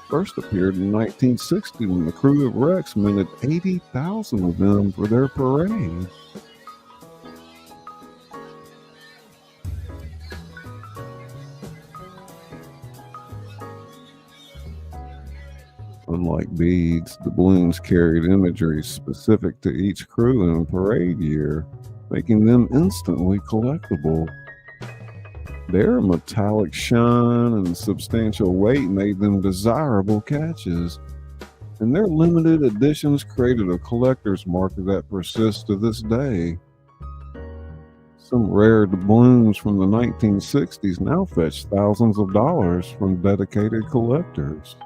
first appeared in 1960 when the crew of Rex minted 80,000 of them for their parade. Unlike beads, the balloons carried imagery specific to each crew and parade year, making them instantly collectible. Their metallic shine and substantial weight made them desirable catches, and their limited editions created a collector's market that persists to this day. Some rare doubloons from the 1960s now fetch thousands of dollars from dedicated collectors.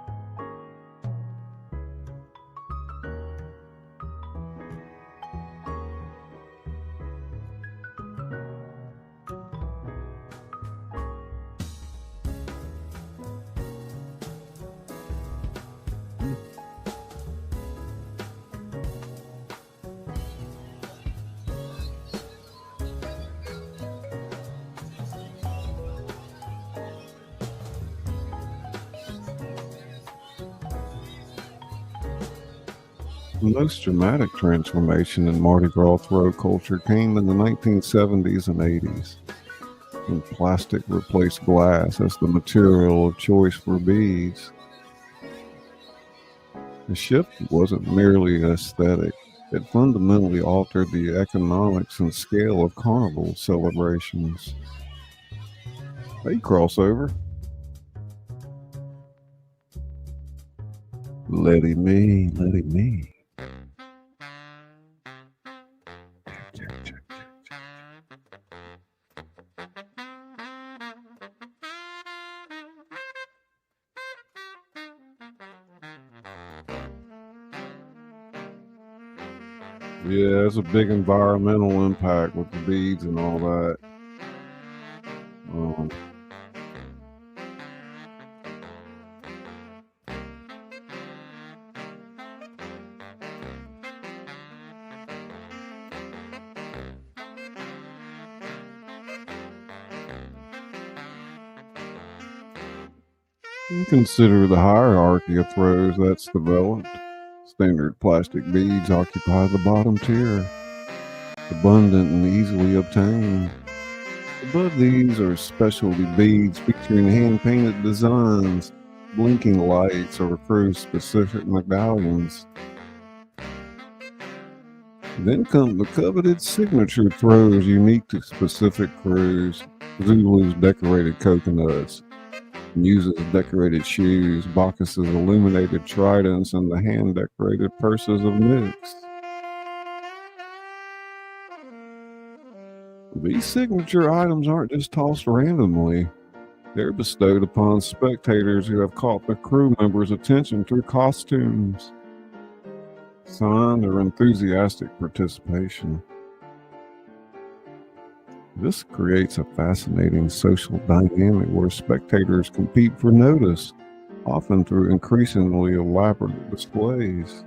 The most dramatic transformation in Mardi Gras throw culture came in the 1970s and 80s, when plastic replaced glass as the material of choice for beads. The shift wasn't merely aesthetic, it fundamentally altered the economics and scale of carnival celebrations. Hey, crossover. Let it me, let it me. Check, check, check, check. Yeah, there's a big environmental impact with the beads and all that. Consider the hierarchy of throws that's developed. Standard plastic beads occupy the bottom tier, abundant and easily obtained. Above these are specialty beads featuring hand-painted designs, blinking lights, or crew-specific medallions. Then come the coveted signature throws unique to specific crews. Zulu's decorated coconuts, Muse's decorated shoes, Bacchus's illuminated tridents, and the hand-decorated purses of Nyx. These signature items aren't just tossed randomly. They're bestowed upon spectators who have caught the crew members' attention through costumes, signed, or enthusiastic participation. This creates a fascinating social dynamic where spectators compete for notice, often through increasingly elaborate displays.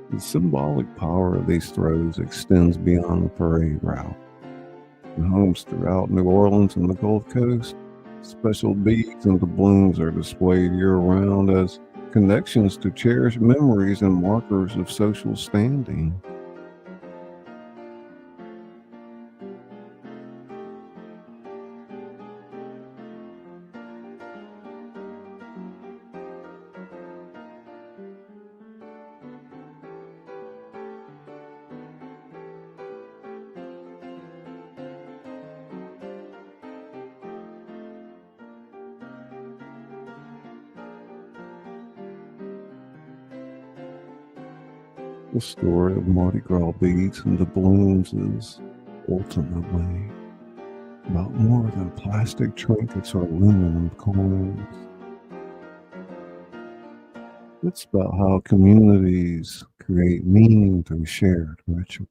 The symbolic power of these throws extends beyond the parade route. In homes throughout New Orleans and the Gulf Coast, special beads and doubloons are displayed year-round as connections to cherished memories and markers of social standing. The story of Mardi Gras beads and doubloons is ultimately about more than plastic trinkets or aluminum coins. It's about how communities create meaning through shared rituals.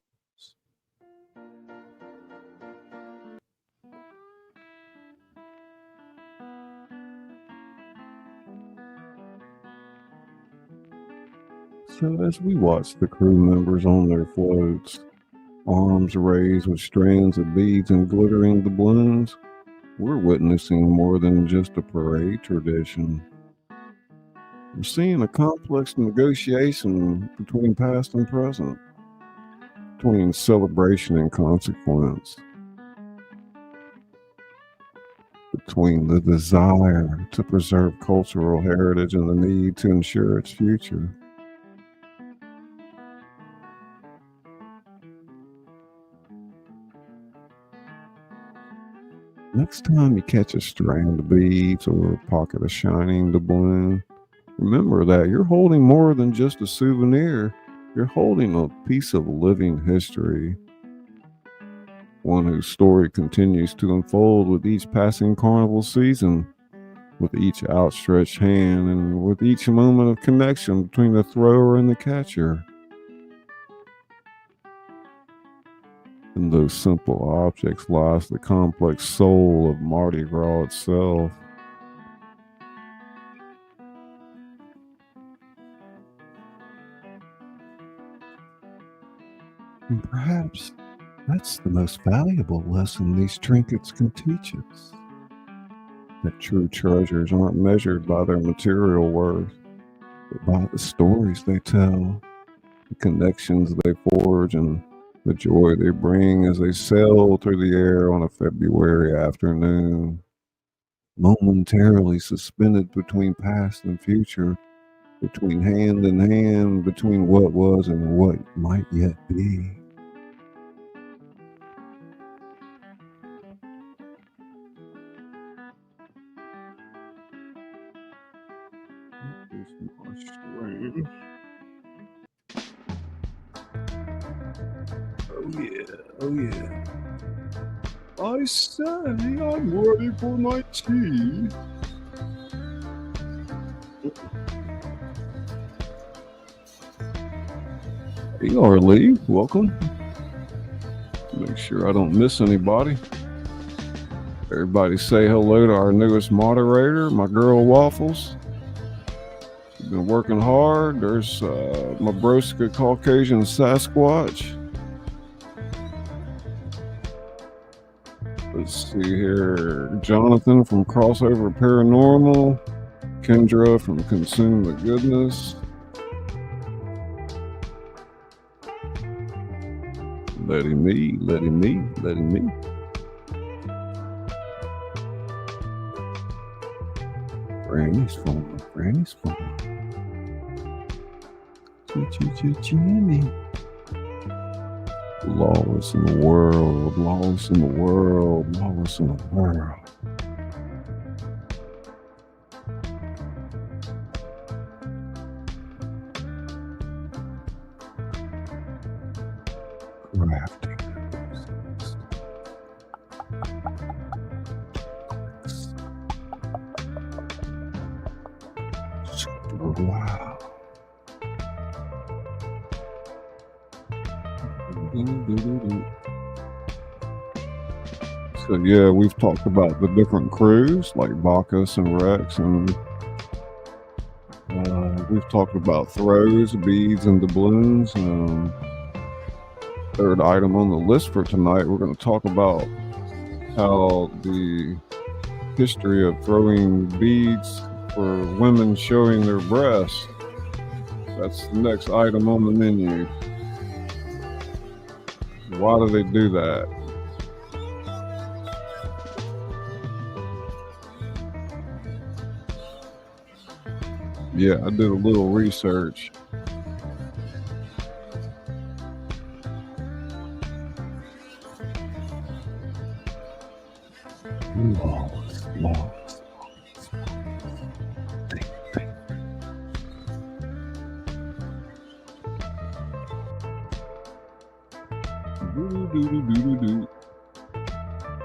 So as we watch the crew members on their floats, arms raised with strands of beads and glittering doubloons, we're witnessing more than just a parade tradition. We're seeing a complex negotiation between past and present, between celebration and consequence, between the desire to preserve cultural heritage and the need to ensure its future. Next time you catch a strand of beads or a pocket of shining doubloon, remember that you're holding more than just a souvenir. You're holding a piece of living history, one whose story continues to unfold with each passing carnival season, with each outstretched hand, and with each moment of connection between the thrower and the catcher. In those simple objects lies the complex soul of Mardi Gras itself. And perhaps that's the most valuable lesson these trinkets can teach us. That true treasures aren't measured by their material worth, but by the stories they tell, the connections they forge, and the joy they bring as they sail through the air on a February afternoon. momentarily suspended between past and future, between hand and hand, between what was and what might yet be. Oh yeah, oh yeah. I say I'm ready for my tea. Hey Arlie, welcome. Make sure I don't miss anybody. Everybody say hello to our newest moderator, my girl Waffles. She's been working hard. There's my broska Caucasian Sasquatch. Let's see here. Jonathan from Crossover Paranormal. Kendra from Consume the Goodness. Letting me. Granny's phone. Jimmy. Lawless in the world. Crafting. Wow. So yeah, we've talked about the different crews like Bacchus and Rex, and we've talked about throws, beads, and doubloons. Third item on the list for tonight, we're going to talk about how the history of throwing beads for women showing their breasts. That's the next item on the menu. Why do they do that? Yeah, I did a little research.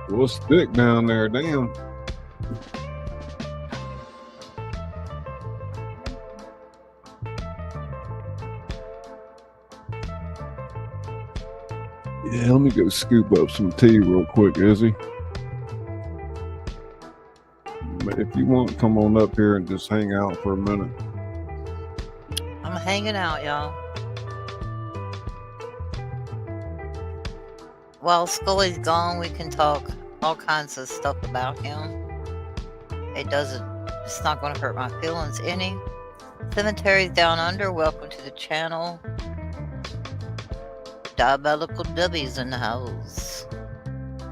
What's thick down there? Damn. Yeah, let me go scoop up some tea real quick, Izzy. If you want, come on up here and just hang out for a minute. I'm hanging out, y'all. While Scully's gone, we can talk all kinds of stuff about him. It's not going to hurt my feelings any. Cemeteries Down Under, welcome to the channel. Diabolical W's in the house.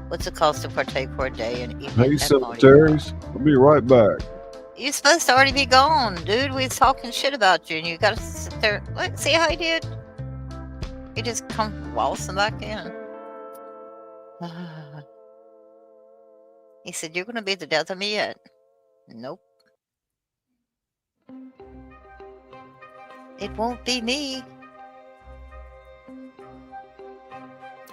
What's it cost to partake for a day and evening? Hey, cemeteries. I'll be right back. You're supposed to already be gone, dude. We was talking shit about you, and you got to sit there. Look, see how he did? He just come waltzing back in. He said, "You're going to be the death of me yet." Nope. It won't be me.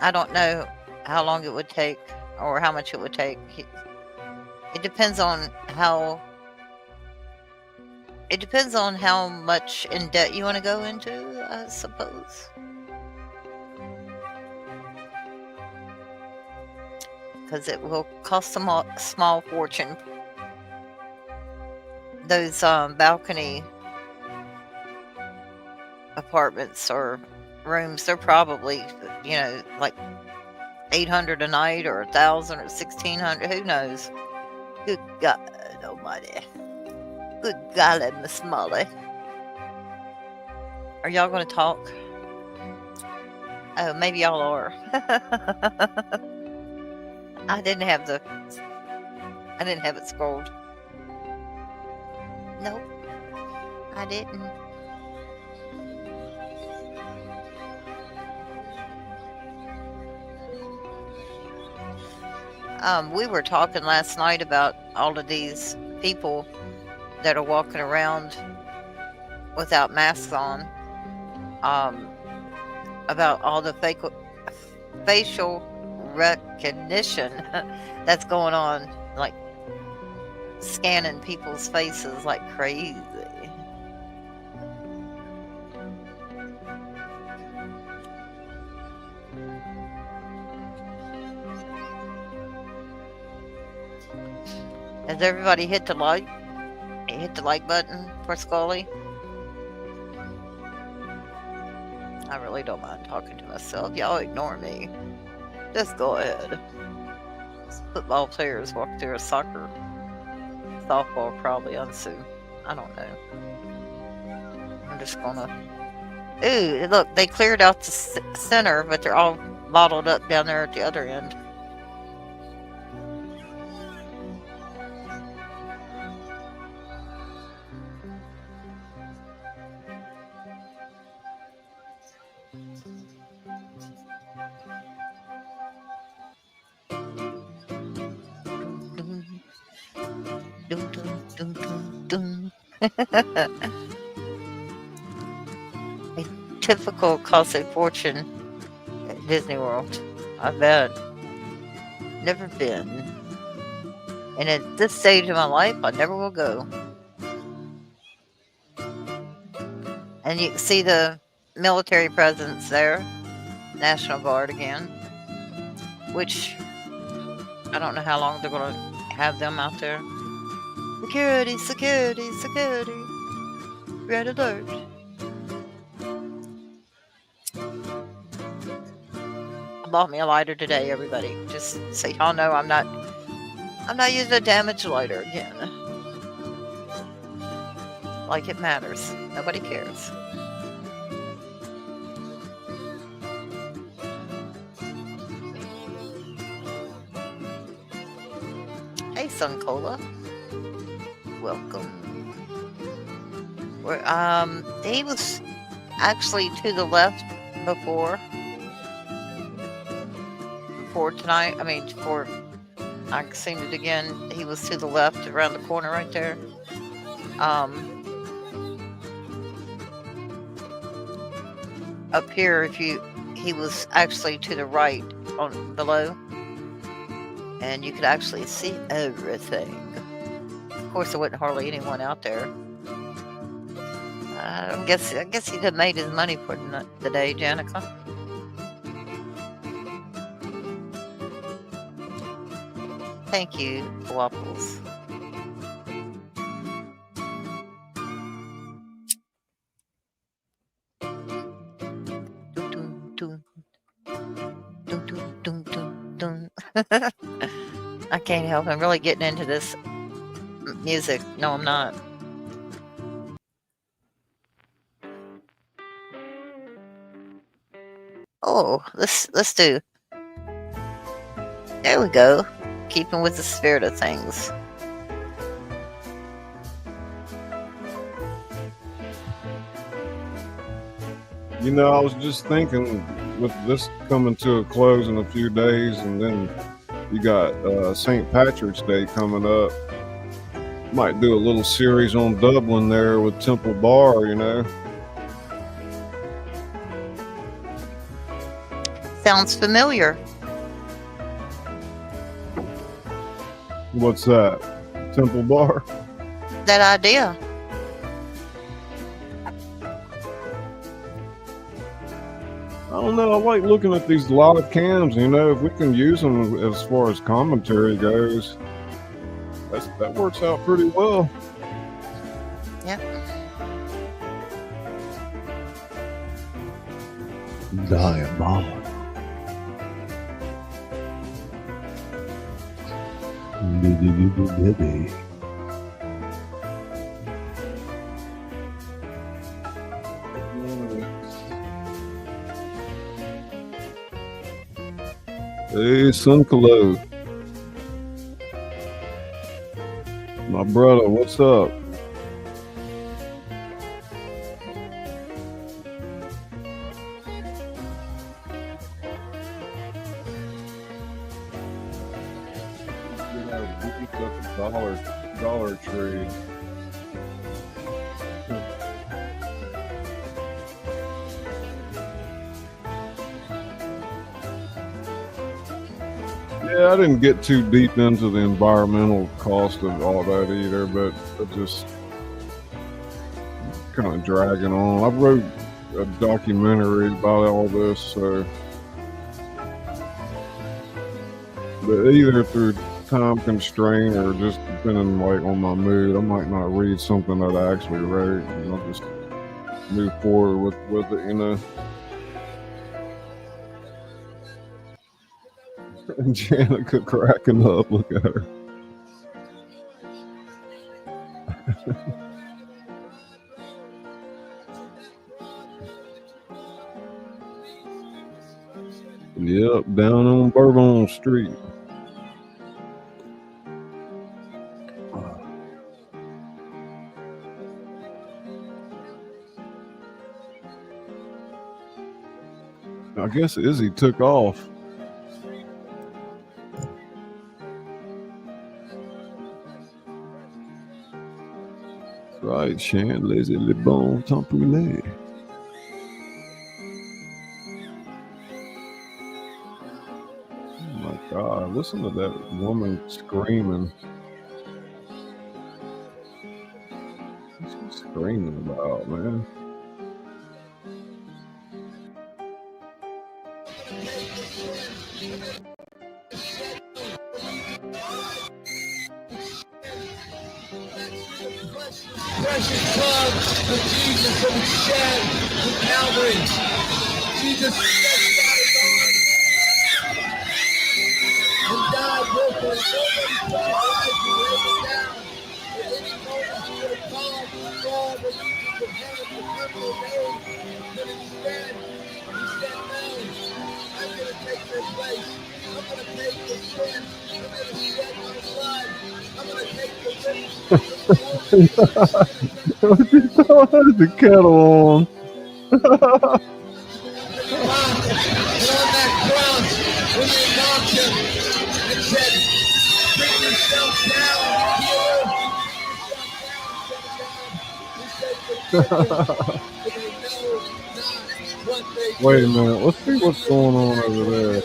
I don't know how long it would take or how much it would take. It depends on how much in debt you want to go into, I suppose. Because it will cost a small fortune. Those balcony apartments or rooms, they're probably, like $800 a night or $1,000 or $1,600. Who knows? Good God Almighty. Good golly, Miss Molly. Are y'all going to talk? Oh, maybe y'all are. I didn't have it scrolled. Nope, I didn't. We were talking last night about all of these people that are walking around without masks on. About all the facial recognition that's going on, like scanning people's faces like crazy. Has everybody hit the like button for Scully? I really don't mind talking to myself. Y'all ignore me. Just go ahead. Football players walk through a soccer, softball probably unsue. I don't know. I'm just gonna. Ooh, look, they cleared out the center, but they're all bottled up down there at the other end. A typical costs a fortune at Disney World. I bet. Never been. And at this stage of my life, I never will go. And you can see the military presence there. National Guard again. Which, I don't know how long they're going to have them out there. Security, security, security. Red alert. I bought me a lighter today, everybody. Just so y'all know I'm not using a damaged lighter again. Like it matters. Nobody cares. Hey, Sun Cola. Welcome. He was actually to the left before tonight. I mean, before I seen it again, he was to the left around the corner right there. Up here, he was actually to the right on below, and you could actually see everything. Of course, there wasn't hardly anyone out there. I guess he had made his money for the day, Janica. Thank you, Waffles. I can't help. I'm really getting into this music. No, I'm not. Oh, let's do. There we go. Keeping with the spirit of things. You know, I was just thinking, with this coming to a close in a few days, and then you got St. Patrick's Day coming up. Might do a little series on Dublin there with Temple Bar, you know. Sounds familiar. What's that? Temple Bar? That idea. I don't know. I like looking at these live cams, you know, if we can use them as far as commentary goes. That works out pretty well. Yeah. Diabolical. Baby. Hey, Sunkalo. My brother, what's up? Dollar Tree. Yeah, I didn't get too deep into the environmental cost of all that either, but it just kind of dragging on. I wrote a documentary about all this, so but either through time constraint or just depending like on my mood, I might not read something that I actually wrote, and I'll just move forward with it, you know. And Janica cracking up, look at her. Yep, down on Bourbon Street. I guess Izzy took off. Right, Shan, Laissez, le Bon Temps Rouler. Oh my God, listen to that woman screaming. What's she screaming about, man? Precious blood of Jesus that was shed on Calvary. Jesus stretched out his arms and died with us. Nobody took his life and laid it down. At any moment he would have called all the legions of heaven to come to his aid. But instead, he said, no, I'm going to take their place. I'm going to take the sin. I'm going to shed my blood. I'm going to take the What you thought had the kettle on? And on that cross, when they mocked him and said, bring yourself down, healer. Wait a minute, let's see what's going on over there.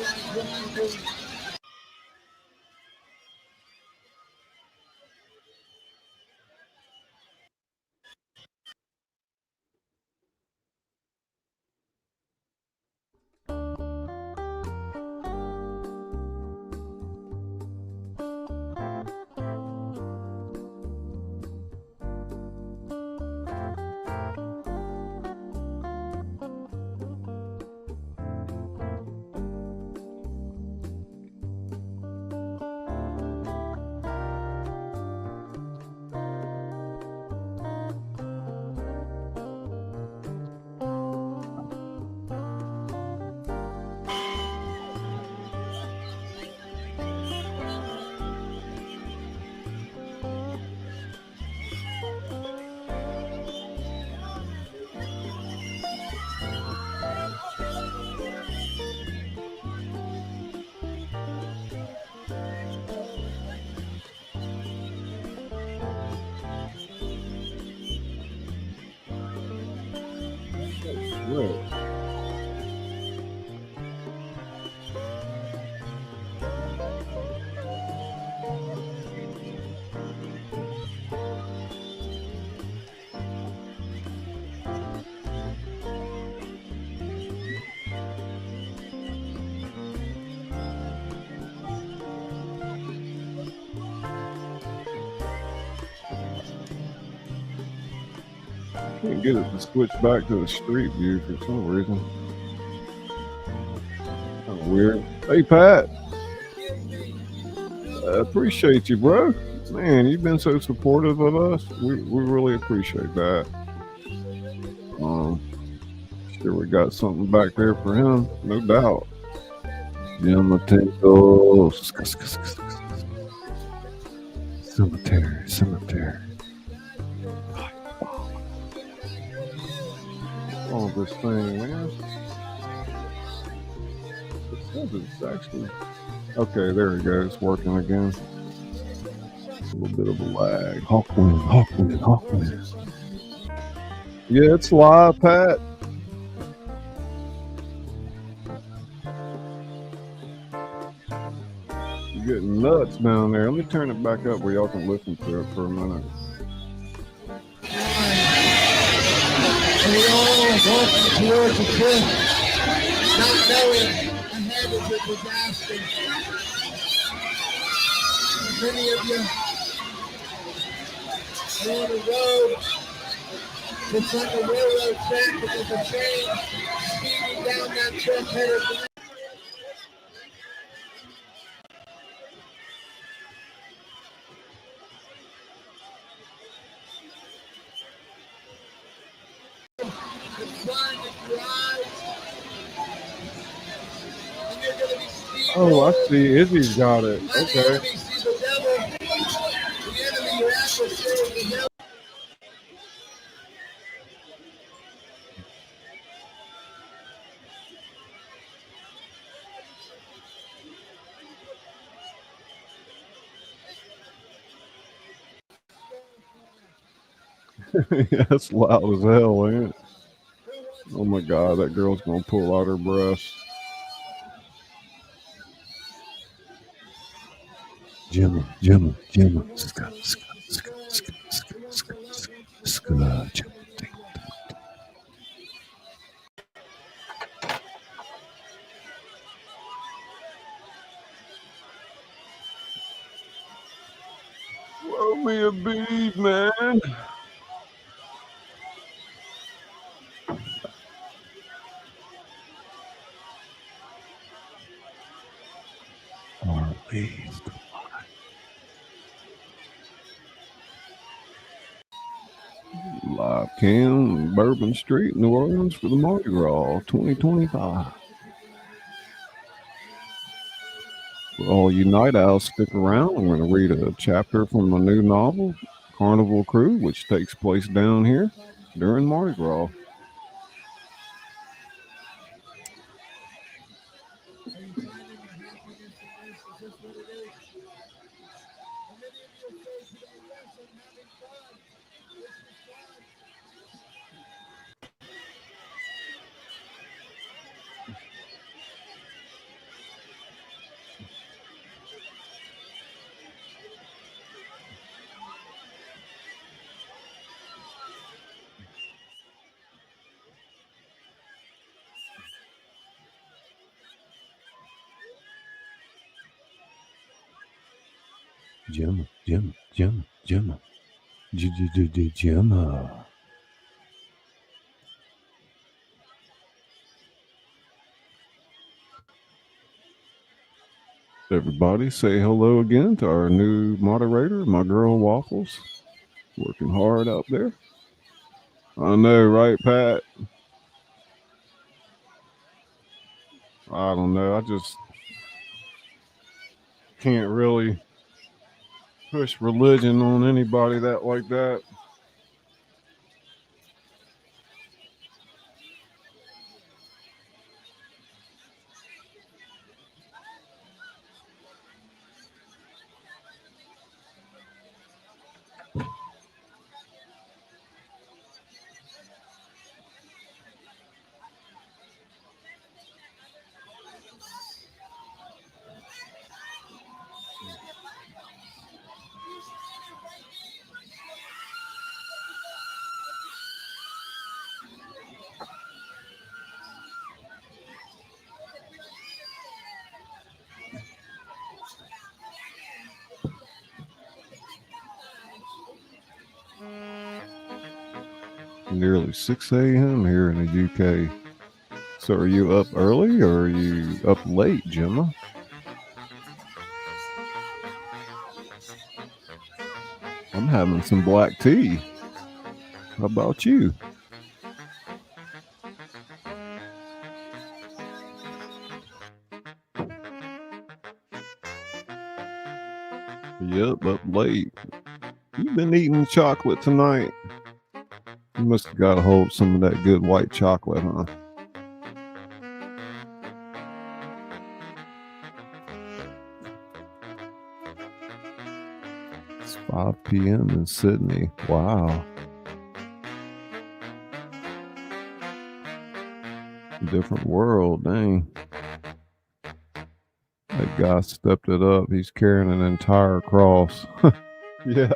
Right. Can't get it to switch back to the street view for some reason. Kind of weird. Hey, Pat. I appreciate you, bro. Man, you've been so supportive of us. We really appreciate that. Sure we got something back there for him, no doubt. Yamatenko. Cemetery. Oh, this thing, man. It says it's actually... Okay, there we go. It's working again. little bit of a lag. Hawkwind, Hawkwind, Hawkwind. Yeah, it's live, Pat. You're getting nuts down there. Let me turn it back up where y'all can listen to it for a minute. And we all walking towards the cliff, not knowing ahead is a disaster. Many of you are on the road. It's like a railroad track, but there's a train speeding down that track headed for the sun is rise, and you're going to be speeding. Oh, I see. Izzy's got it. My Okay. enemy sees the devil. The enemy, your adversary, is the devil. Yeah, it's loud as hell, ain't it? Oh my God, that girl's gonna pull out her breast. Gemma, Gemma, Gemma. Ska, ska, ska, ska, ska, ska, ska, ska, Gemma. Throw me a bead, man. Please. Live cam, Bourbon Street, New Orleans for the Mardi Gras 2025. For all you night owls, stick around. I'm going to read a chapter from my new novel, Carnival Crew, which takes place down here during Mardi Gras. Gemma, Gemma, Gemma, Gemma, Gemma. Everybody say hello again to our new moderator, my girl Waffles. Working hard out there. I know, right, Pat? I don't know. I just can't really push religion on anybody that like that. Nearly 6 a.m. here in the UK. So are you up early or are you up late, Gemma? I'm having some black tea. How about you? Yep, up late. You've been eating chocolate tonight. You must have got a hold of some of that good white chocolate, huh? It's 5 p.m. in Sydney. Wow. Different world, dang. That guy stepped it up. He's carrying an entire cross. Yeah.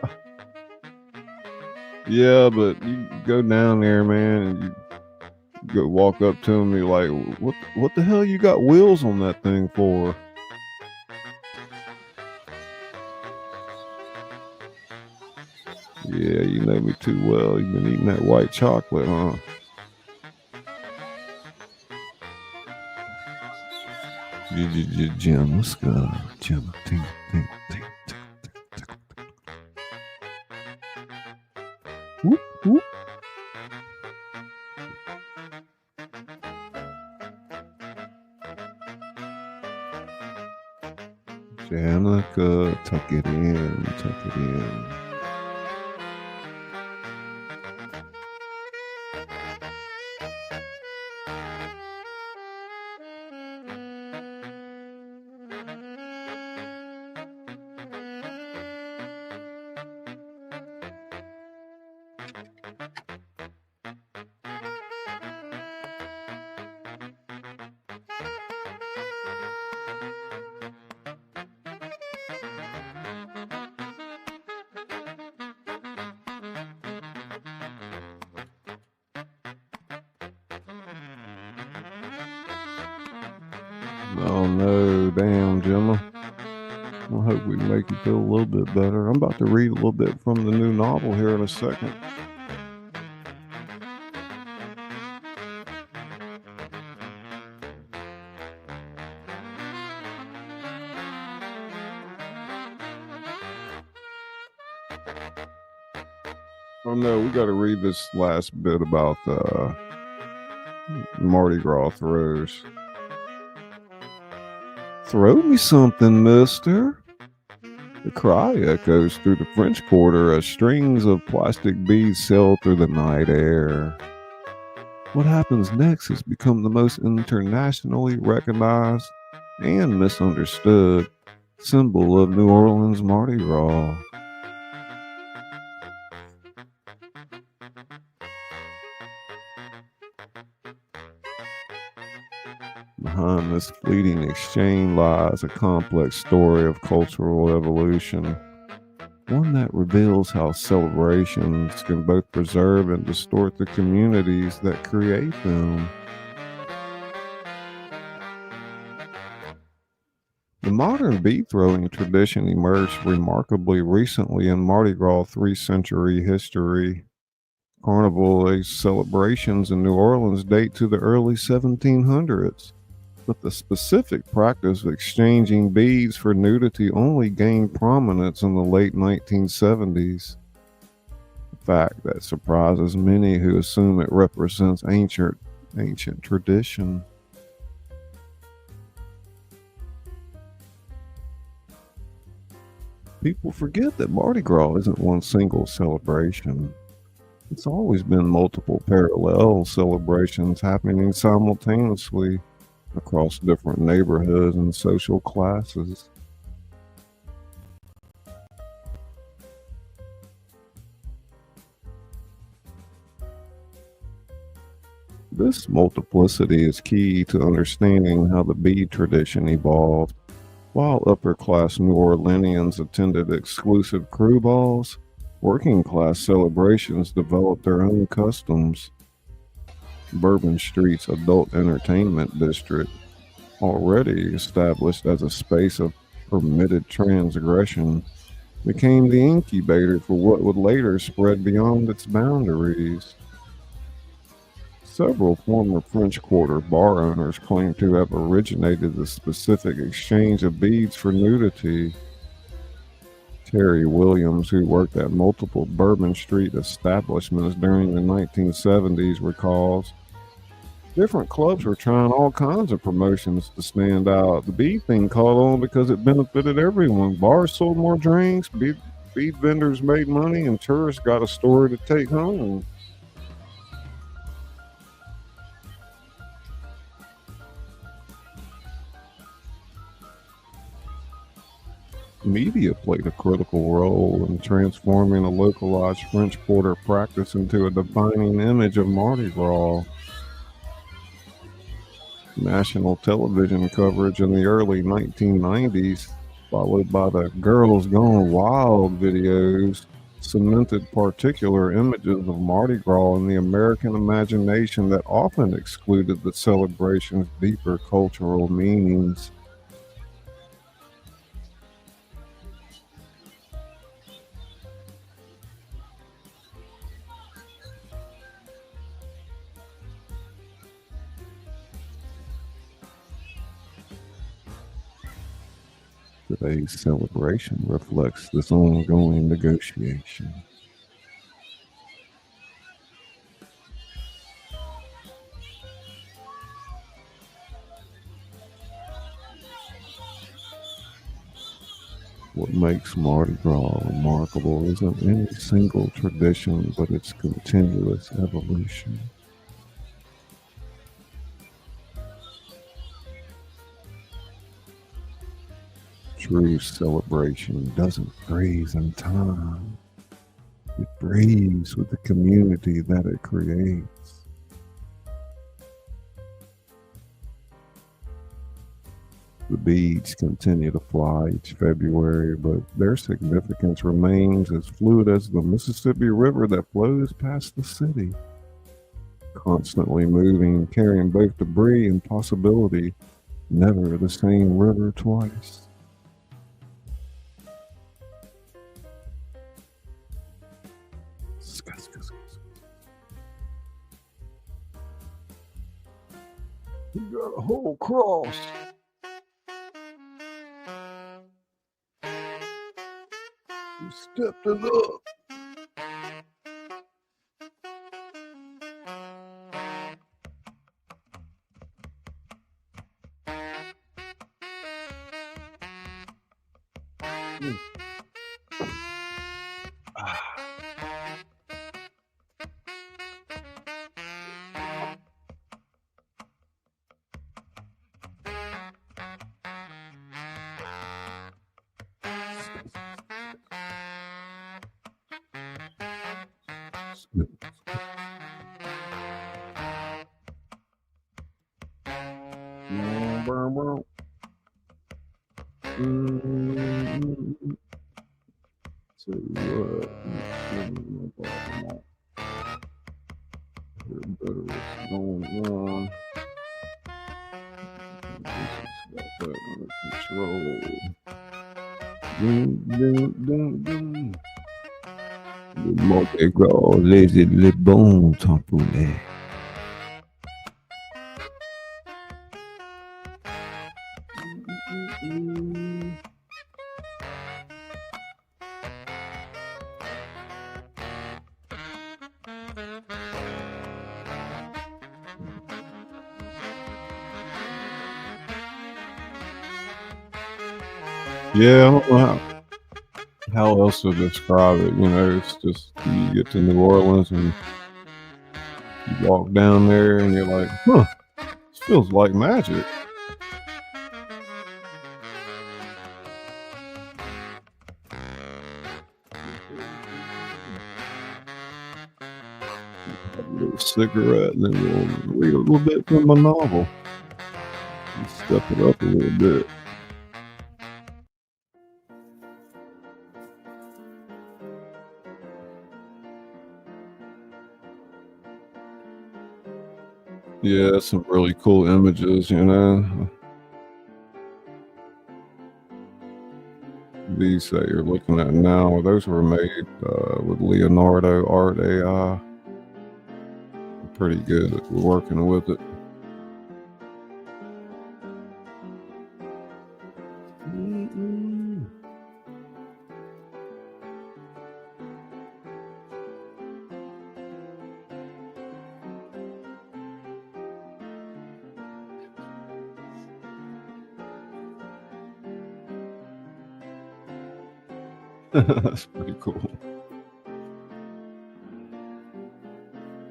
Yeah, but you go down there, man, and you go walk up to him and be like, what the hell you got wheels on that thing for? Yeah, you know me too well. You've been eating that white chocolate, huh? Jim, let's go. Jim, ting, ting, ting, ting, ting, ting. Whoop, whoop. Janica, tuck it in, tuck it in. Oh no, damn, Gemma. I hope we make you feel a little bit better. I'm about to read a little bit from the new novel here in a second. Oh no, we got to read this last bit about Mardi Gras throws. Throw me something, mister. The cry echoes through the French Quarter as strings of plastic beads sail through the night air. What happens next has become the most internationally recognized and misunderstood symbol of New Orleans Mardi Gras. Behind this fleeting exchange lies a complex story of cultural evolution, one that reveals how celebrations can both preserve and distort the communities that create them. The modern bead throwing tradition emerged remarkably recently in Mardi Gras' 3-century history. Carnival celebrations in New Orleans date to the early 1700s. But the specific practice of exchanging beads for nudity only gained prominence in the late 1970s. A fact that surprises many who assume it represents ancient tradition. People forget that Mardi Gras isn't one single celebration. It's always been multiple parallel celebrations happening simultaneously across different neighborhoods and social classes. This multiplicity is key to understanding how the bead tradition evolved. While upper-class New Orleanians attended exclusive crew balls, working-class celebrations developed their own customs. Bourbon Street's adult entertainment district, already established as a space of permitted transgression, became the incubator for what would later spread beyond its boundaries. Several former French Quarter bar owners claim to have originated the specific exchange of beads for nudity. Terry Williams, who worked at multiple Bourbon Street establishments during the 1970s, recalls, different clubs were trying all kinds of promotions to stand out. The bead thing caught on because it benefited everyone. Bars sold more drinks, bead vendors made money, and tourists got a story to take home. Media played a critical role in transforming a localized French Quarter practice into a defining image of Mardi Gras. National television coverage in the early 1990s, followed by the Girls Gone Wild videos, cemented particular images of Mardi Gras in the American imagination that often excluded the celebration's deeper cultural meanings. Today's celebration reflects this ongoing negotiation. What makes Mardi Gras remarkable isn't any single tradition, but its continuous evolution. True celebration doesn't freeze in time. It breathes with the community that it creates. The beads continue to fly each February, but their significance remains as fluid as the Mississippi River that flows past the city, constantly moving, carrying both debris and possibility. Never the same river twice. You got a whole cross. You stepped it up. So what? What's going on? This has got that under control. Le Mardi Gras, Laissez, le Bon Temps Rouler. Yeah, I don't know how else to describe it. You know, it's just you get to New Orleans and you walk down there and you're like, huh, this feels like magic. Have a little cigarette and then we'll read a little bit from my novel and step it up a little bit. Yeah, some really cool images, you know. These that you're looking at now, those were made with Leonardo Art AI. Pretty good at working with it. That's pretty cool.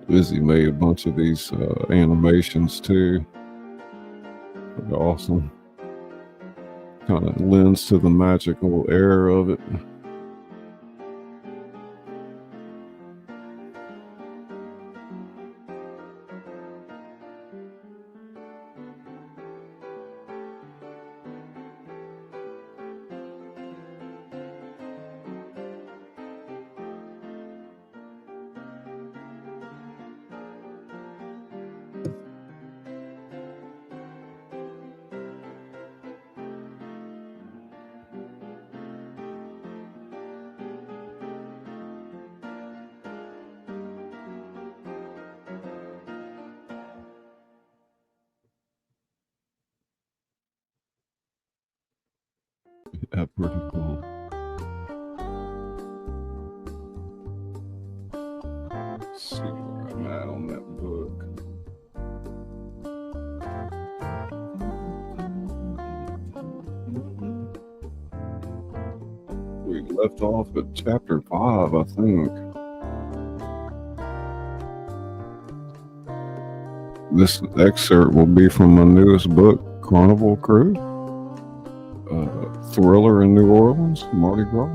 Lizzie made a bunch of these animations too. Pretty awesome. kind of lends to the magical air of it. Yeah, pretty cool. Let's see where I'm at on that book. We left off at chapter 5, I think. This excerpt will be from my newest book, Carnival Crew. Thriller in New Orleans, Mardi Gras.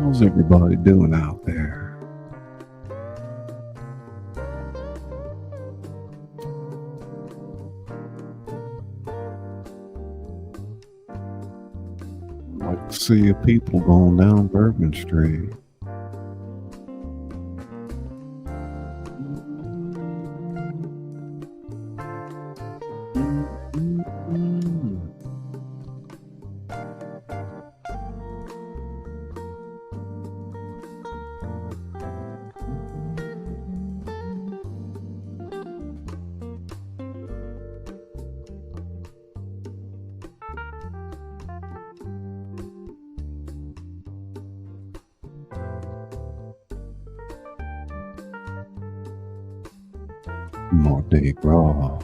How's everybody doing out there? I'd like to see you people going down Bourbon Street. Mardi Gras.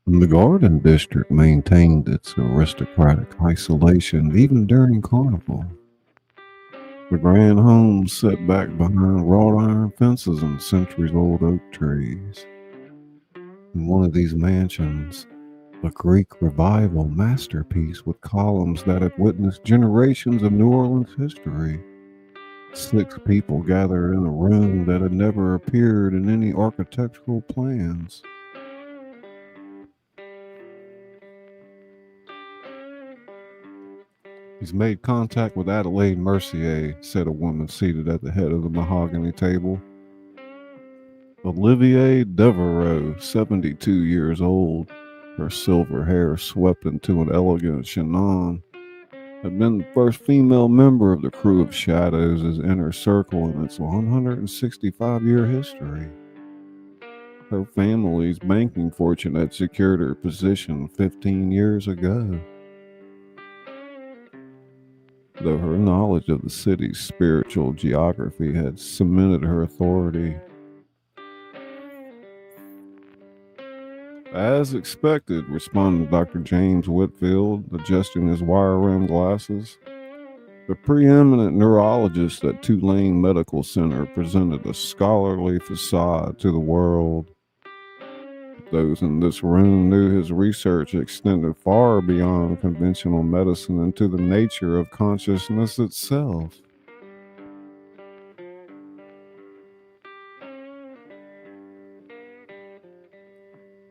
The Garden District maintained its aristocratic isolation even during Carnival. The grand homes set back behind wrought iron fences and centuries-old oak trees. In one of these mansions, A Greek revival masterpiece with columns that have witnessed generations of New Orleans history. 6 people gathered in a room that had never appeared in any architectural plans. He's made contact with Adelaide Mercier, said a woman seated at the head of the mahogany table. Olivier Devereaux, 72 years old, her silver hair swept into an elegant chignon, had been the first female member of the Crew of Shadows' inner circle in its 165-year history. Her family's banking fortune had secured her position 15 years ago. Though her knowledge of the city's spiritual geography had cemented her authority. As expected, responded Dr. James Whitfield, adjusting his wire-rimmed glasses. The preeminent neurologist at Tulane Medical Center presented a scholarly facade to the world. Those in this room knew his research extended far beyond conventional medicine into the nature of consciousness itself.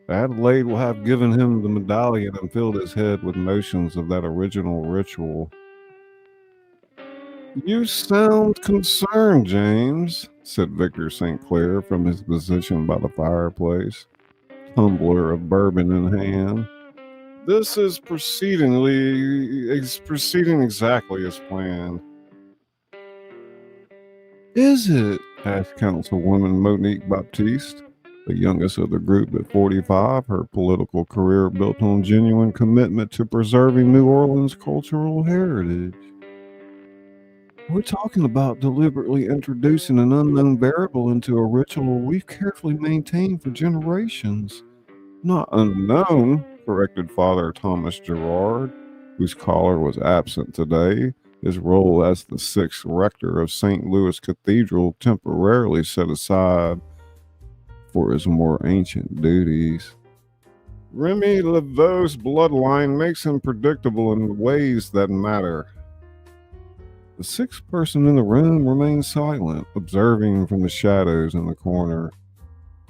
Adelaide will have given him the medallion and filled his head with notions of that original ritual. You sound concerned, James, said Victor St. Clair from his position by the fireplace, tumbler of bourbon in hand. This is proceeding exactly as planned. Is it? Asked Councilwoman Monique Baptiste, the youngest of the group at 45, her political career built on genuine commitment to preserving New Orleans' cultural heritage. We're talking about deliberately introducing an unknown variable into a ritual we've carefully maintained for generations. Not unknown, corrected Father Thomas Gerard, whose caller was absent today, his role as the 6th rector of St. Louis Cathedral temporarily set aside for his more ancient duties. Remy Laveau's bloodline makes him predictable in ways that matter. The 6th person in the room remained silent, observing from the shadows in the corner.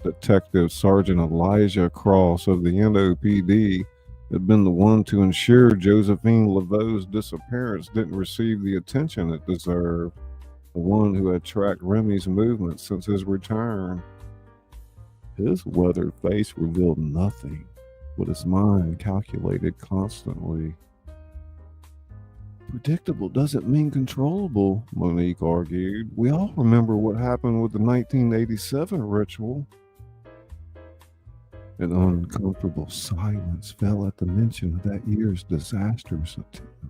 Detective Sergeant Elijah Cross of the NOPD had been the one to ensure Josephine Laveau's disappearance didn't receive the attention it deserved, the one who had tracked Remy's movements since his return. His weathered face revealed nothing, but his mind calculated constantly. Predictable doesn't mean controllable, Monique argued. We all remember what happened with the 1987 ritual. An uncomfortable silence fell at the mention of that year's disastrous attempt.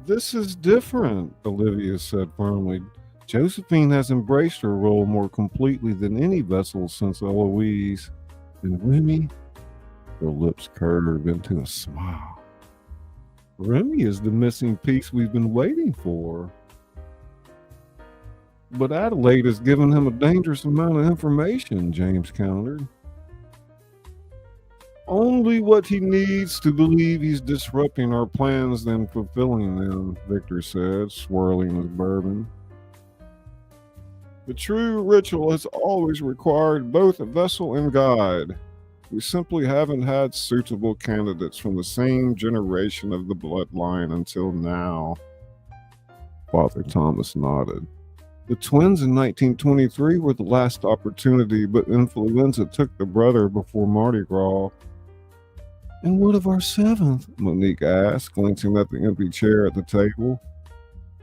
This is different, Olivia said firmly. Josephine has embraced her role more completely than any vessel since Eloise. And Remy, her lips curved into a smile. Remy is the missing piece we've been waiting for. But Adelaide has given him a dangerous amount of information, James countered. Only what he needs to believe he's disrupting our plans than fulfilling them, Victor said, swirling his bourbon. The true ritual has always required both a vessel and guide. We simply haven't had suitable candidates from the same generation of the bloodline until now. Father Thomas nodded. The twins in 1923 were the last opportunity, but influenza took the brother before Mardi Gras. And what of our 7th? Monique asked, glancing at the empty chair at the table.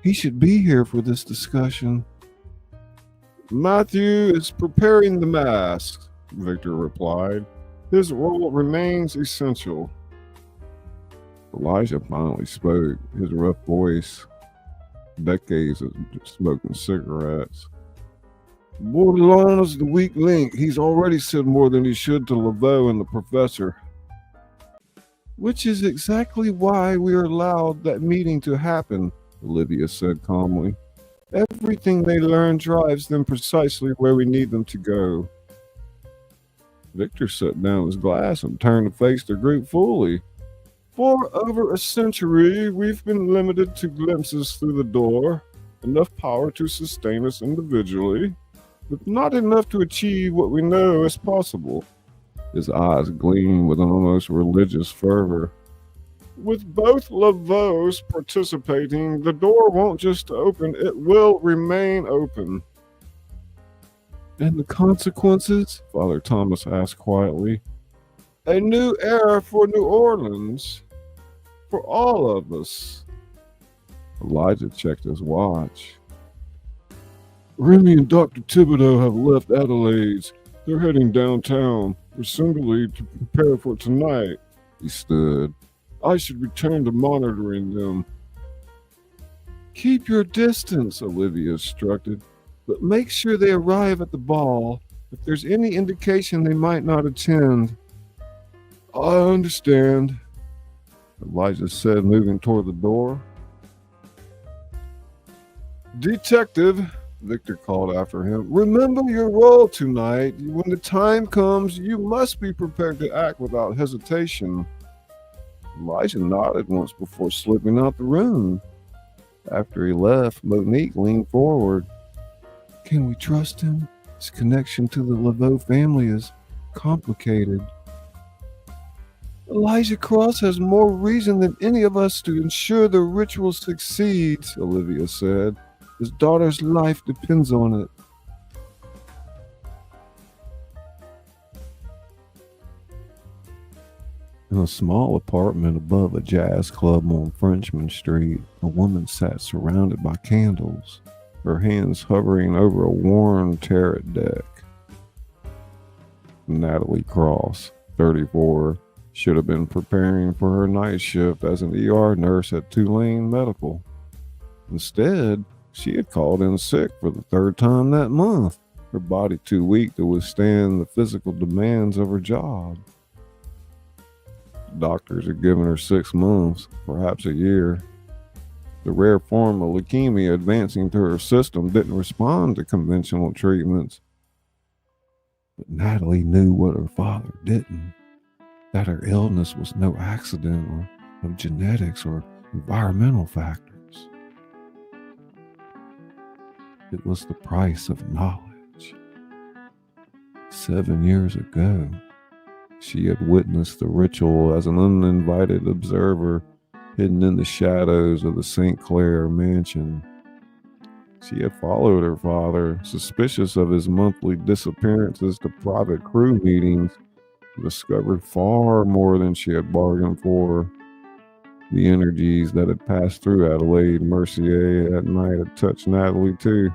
He should be here for this discussion. Matthew is preparing the masks, Victor replied. His role remains essential. Elijah finally spoke, his rough voice, decades of smoking cigarettes. Bordelon is the weak link. He's already said more than he should to Laveau and the professor. Which is exactly why we allowed that meeting to happen, Olivia said calmly. Everything they learn drives them precisely where we need them to go. Victor set down his glass and turned to face the group fully. For over a century, we've been limited to glimpses through the door, enough power to sustain us individually, but not enough to achieve what we know is possible. His eyes gleamed with an almost religious fervor. With both Laveaux participating, the door won't just open, it will remain open. And the consequences? Father Thomas asked quietly. A new era for New Orleans. For all of us. Elijah checked his watch. Remy and Dr. Thibodeau have left Adelaide's. They're heading downtown, presumably to prepare for tonight. He stood. I should return to monitoring them. Keep your distance, Olivia instructed, but make sure they arrive at the ball. If there's any indication they might not attend. I understand, Elijah said, moving toward the door. Detective, Victor called after him, remember your role tonight. When the time comes, you must be prepared to act without hesitation. Elijah nodded once before slipping out the room. After he left, Monique leaned forward. Can we trust him? His connection to the Laveaux family is complicated. Elijah Cross has more reason than any of us to ensure the ritual succeeds, Olivia said. His daughter's life depends on it. In a small apartment above a jazz club on Frenchman Street, a woman sat surrounded by candles, her hands hovering over a worn tarot deck. Natalie Cross, 34, should have been preparing for her night shift as an ER nurse at Tulane Medical. Instead, she had called in sick for the third time that month, her body too weak to withstand the physical demands of her job. Doctors had given her 6 months, perhaps a year. The rare form of leukemia advancing through her system didn't respond to conventional treatments. But Natalie knew what her father didn't, that her illness was no accident or of genetics or environmental factors. It was the price of knowledge. 7 years ago, she had witnessed the ritual as an uninvited observer hidden in the shadows of the St. Clair mansion. She had followed her father, suspicious of his monthly disappearances to private crew meetings, and discovered far more than she had bargained for. The energies that had passed through Adelaide Mercier that night had touched Natalie too,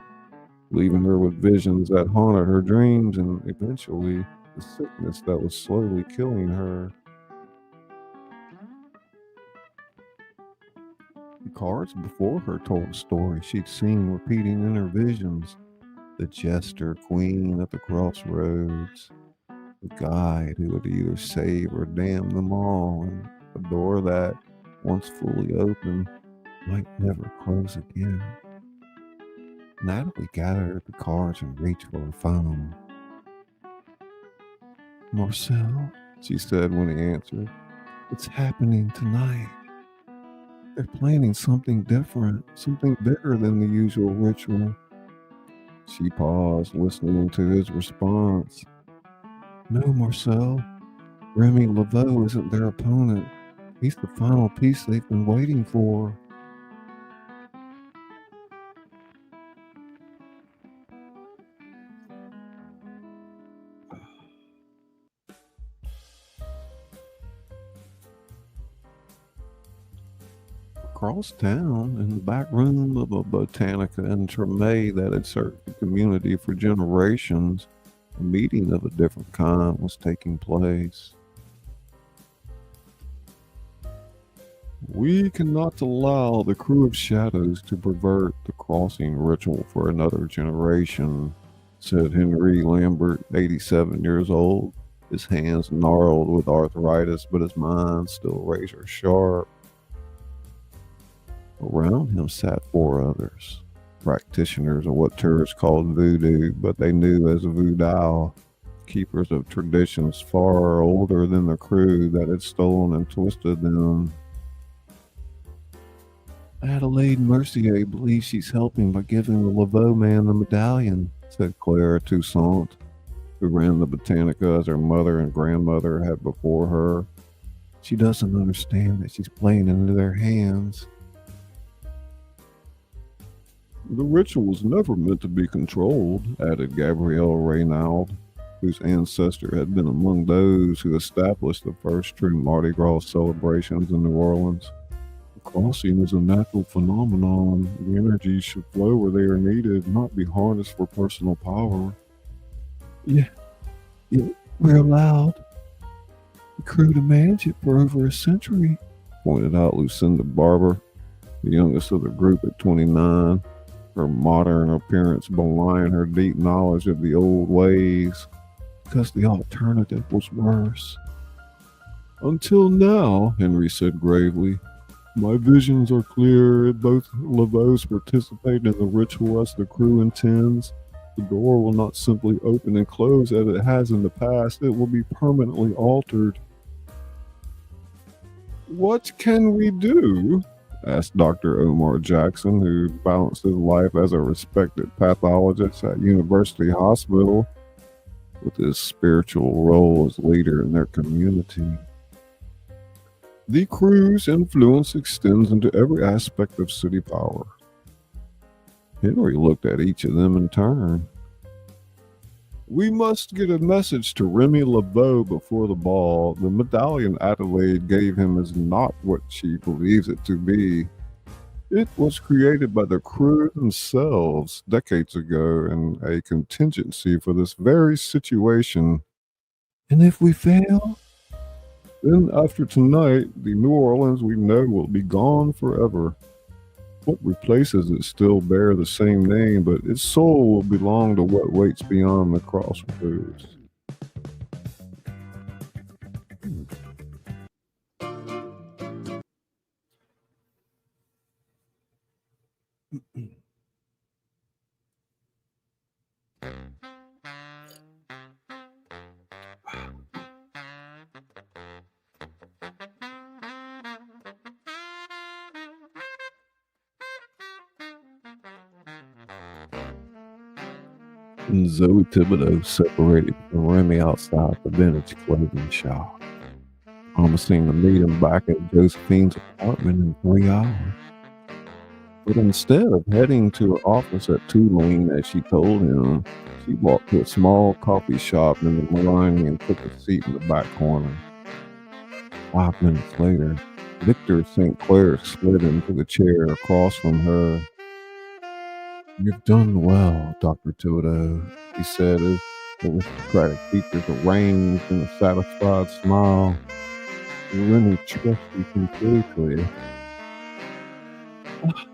leaving her with visions that haunted her dreams and eventually the sickness that was slowly killing her. The cards before her told a story she'd seen repeating in her visions. The jester queen at the crossroads, the guide who would either save or damn them all, and a door that, once fully open, might never close again. Natalie gathered the cards and reached for her phone. Marcel, she said when he answered, it's happening tonight. They're planning something different, something bigger than the usual ritual. She paused, listening to his response. No, Marcel. Remy Laveaux isn't their opponent. He's the final piece they've been waiting for. Across town, in the back room of a Botanica in Tremay that had served the community for generations, a meeting of a different kind was taking place. We cannot allow the crew of shadows to pervert the crossing ritual for another generation, said Henry Lambert, 87 years old, his hands gnarled with arthritis, but his mind still razor sharp. Around him sat 4 others, practitioners of what tourists called voodoo, but they knew as voodoo. keepers of traditions far older than the crew that had stolen and twisted them. Adelaide Mercier believes she's helping by giving the Laveau man the medallion, said Claire Toussaint, who ran the Botanica as her mother and grandmother had before her. She doesn't understand that she's playing into their hands. The ritual was never meant to be controlled, added Gabrielle Reynaud, whose ancestor had been among those who established the first true Mardi Gras celebrations in New Orleans. The crossing is a natural phenomenon. The energies should flow where they are needed, not be harnessed for personal power. Yeah, we're allowed the crew to manage it for over a century, pointed out Lucinda Barber, the youngest of the group at 29, her modern appearance belying her deep knowledge of the old ways, because the alternative was worse. Until now, Henry said gravely, my visions are clear. Both Laveaux participate in the ritual as the crew intends. The door will not simply open and close as it has in the past. It will be permanently altered. What can we do? Asked Dr. Omar Jackson, who balanced his life as a respected pathologist at University Hospital with his spiritual role as leader in their community. The crew's influence extends into every aspect of city power. Henry looked at each of them in turn. We must get a message to Remy Laveau before the ball. The medallion Adelaide gave him is not what she believes it to be. It was created by the crew themselves decades ago in a contingency for this very situation. And if we fail? Then after tonight, the New Orleans we know will be gone forever. What replaces it still bear the same name, but its soul will belong to what waits beyond the crossroads. And Zoe Thibodeau separated from Remy outside the vintage clothing shop, promising to meet him back at Josephine's apartment in 3 hours. But instead of heading to her office at Tulane, as she told him, she walked to a small coffee shop in the Milani and took a seat in the back corner. 5 minutes later, Victor St. Clair slid into the chair across from her. You've done well, Dr. Thibodeau, he said as the aristocratic features arranged in a satisfied smile. Remy trusts you completely.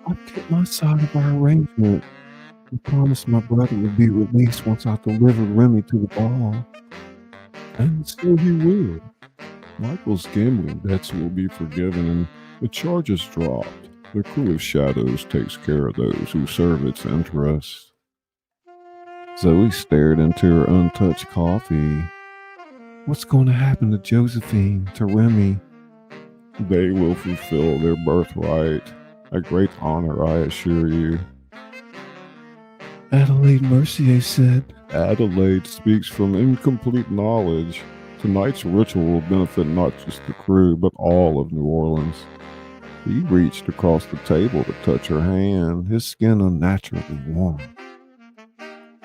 I've kept my side of our arrangement. I promised my brother would be released once I delivered Remy to the ball. And so he will. Michael's gambling debts will be forgiven and the charges dropped. The crew of shadows takes care of those who serve its interests. Zoe stared into her untouched coffee. What's going to happen to Josephine, to Remy? They will fulfill their birthright. A great honor, I assure you. Adelaide Mercier said. Adelaide speaks from incomplete knowledge. Tonight's ritual will benefit not just the crew, but all of New Orleans. He reached across the table to touch her hand, his skin unnaturally warm.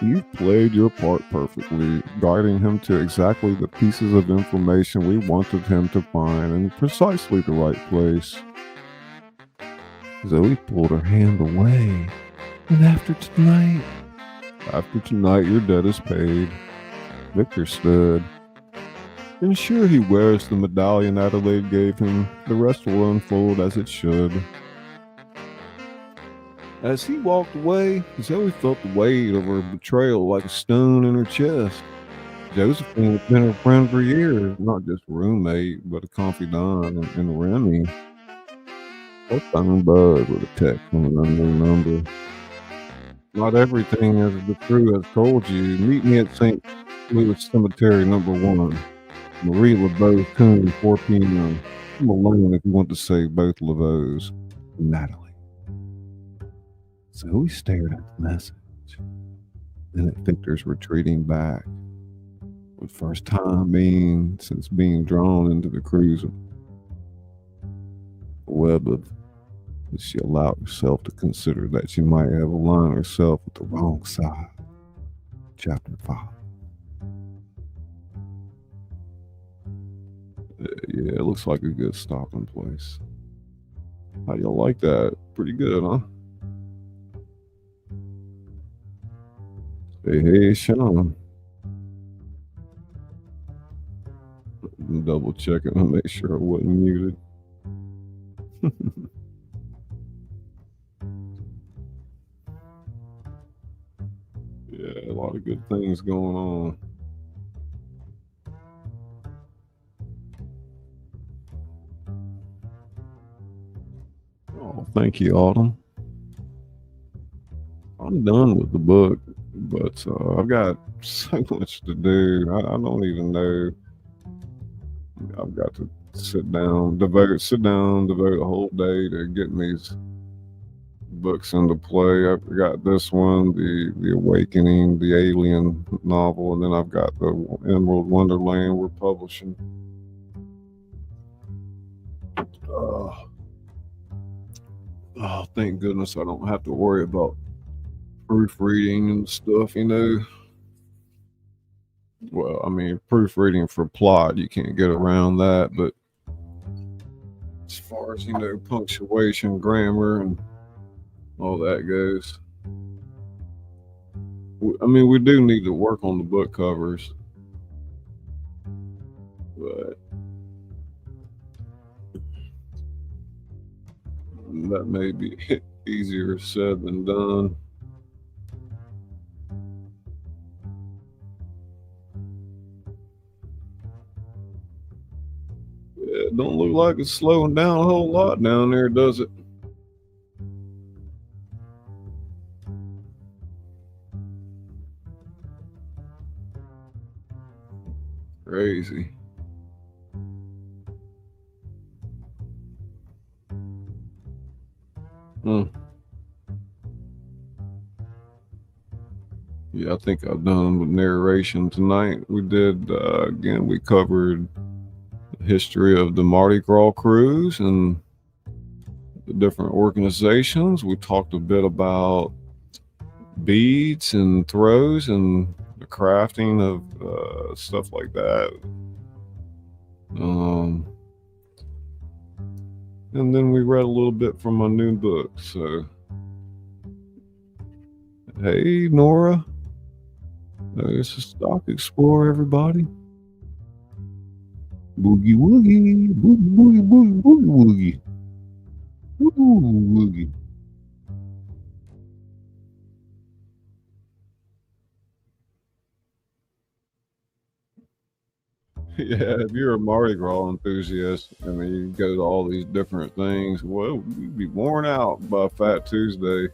You've played your part perfectly, guiding him to exactly the pieces of information we wanted him to find in precisely the right place. Zoe pulled her hand away. And after tonight? After tonight, your debt is paid. Victor stood. Ensure he wears the medallion Adelaide gave him. The rest will unfold as it should. As he walked away, Zoe felt the weight of her betrayal like a stone in her chest. Josephine had been her friend for years, not just a roommate, but a confidant and Remy. Her phone buzzed with a text from an unknown number. Not everything as the crew has told you. Meet me at St. Lewis Cemetery #1. Marie LeBeau Coon, 4 p.m. I'm alone if you want to say both LeBeaus. Natalie. So we stared at the message. Then it Victor's retreating back. For the first time since being drawn into the cruiser. Web of she allowed herself to consider that she might have aligned herself with the wrong side. Chapter 5. Yeah, it looks like a good stopping place. How y'all like that? Pretty good, huh? Hey, Sean. Double checking to make sure it wasn't muted. Yeah, a lot of good things going on. Oh, thank you, Autumn. I'm done with the book, but I've got so much to do. I don't even know. I've got to devote a whole day to getting these books into play. I've got this one, the Awakening, the Alien novel, and then I've got the Emerald Wonderland we're publishing. Oh, thank goodness I don't have to worry about proofreading and stuff, you know. Well, I mean, proofreading for plot, you can't get around that, but as far as, you know, punctuation, grammar, and all that goes, I mean, we do need to work on the book covers, but that may be easier said than done. It don't look like it's slowing down a whole lot down there, does it? Crazy. Yeah, I think I've done with narration tonight. We did, again, we covered the history of the Mardi Gras cruise and the different organizations. We talked a bit about beads and throws and the crafting of stuff like that. And then we read a little bit from my new book. So, hey, Nora. It's a Stock Explorer, everybody. Boogie woogie, boogie boogie boogie boogie woogie. Ooh, woogie. Yeah, if you're a Mardi Gras enthusiast, I mean, you go to all these different things. Well, you'd be worn out by Fat Tuesday.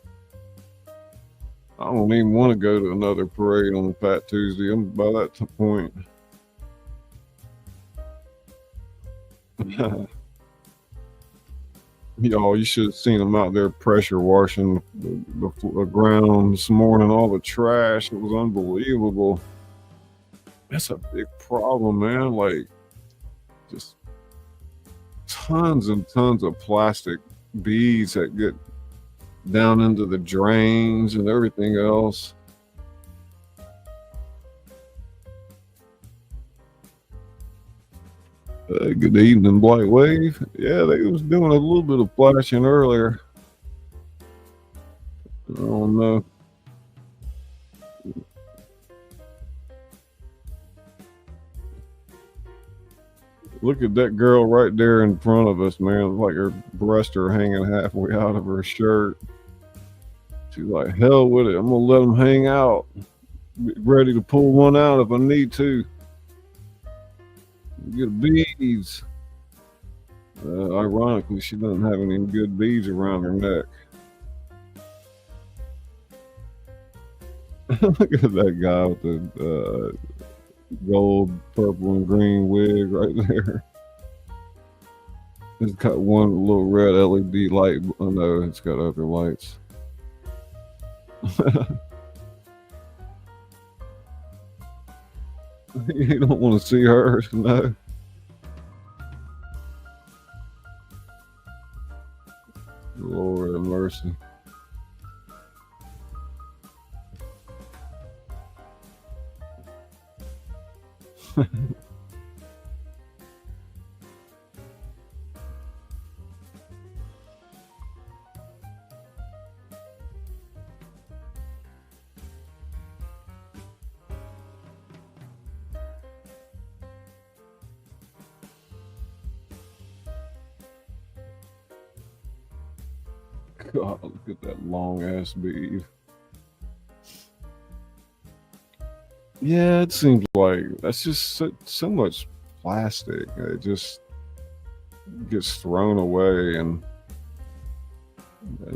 I don't even want to go to another parade on Fat Tuesday. I'm by that point. Y'all, you should have seen them out there pressure washing the ground this morning, all the trash. It was unbelievable. That's a big problem, man. Like, just tons and tons of plastic beads that get down into the drains and everything else. Good evening, Blight Wave. Yeah, they was doing a little bit of flashing earlier. I don't know. Look at that girl right there in front of us, man. Like her breasts are hanging halfway out of her shirt. She's like, hell with it. I'm gonna let them hang out. Be ready to pull one out if I need to. Get beads. Ironically, she doesn't have any good beads around her neck. Look at that guy with the gold, purple, and green wig right there. It's got one little red LED light. Oh no, it's got other lights. You don't want to see her, no. Lord have mercy. God, look at that long ass bead. Yeah, it seems like that's just so much plastic. It just gets thrown away, and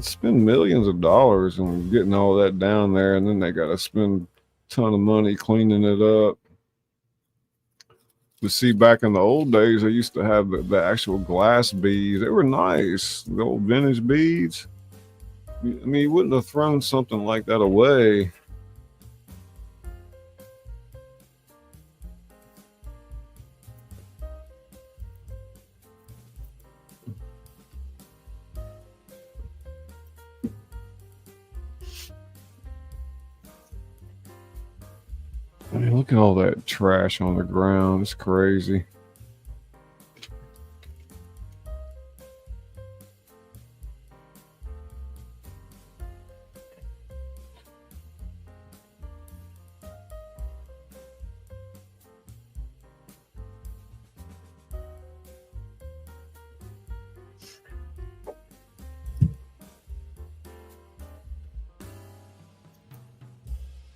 spend millions of dollars on getting all that down there, and then they got to spend a ton of money cleaning it up. But see, back in the old days, they used to have the actual glass beads. They were nice, the old vintage beads. I mean, you wouldn't have thrown something like that away. I mean, look at all that trash on the ground. It's crazy.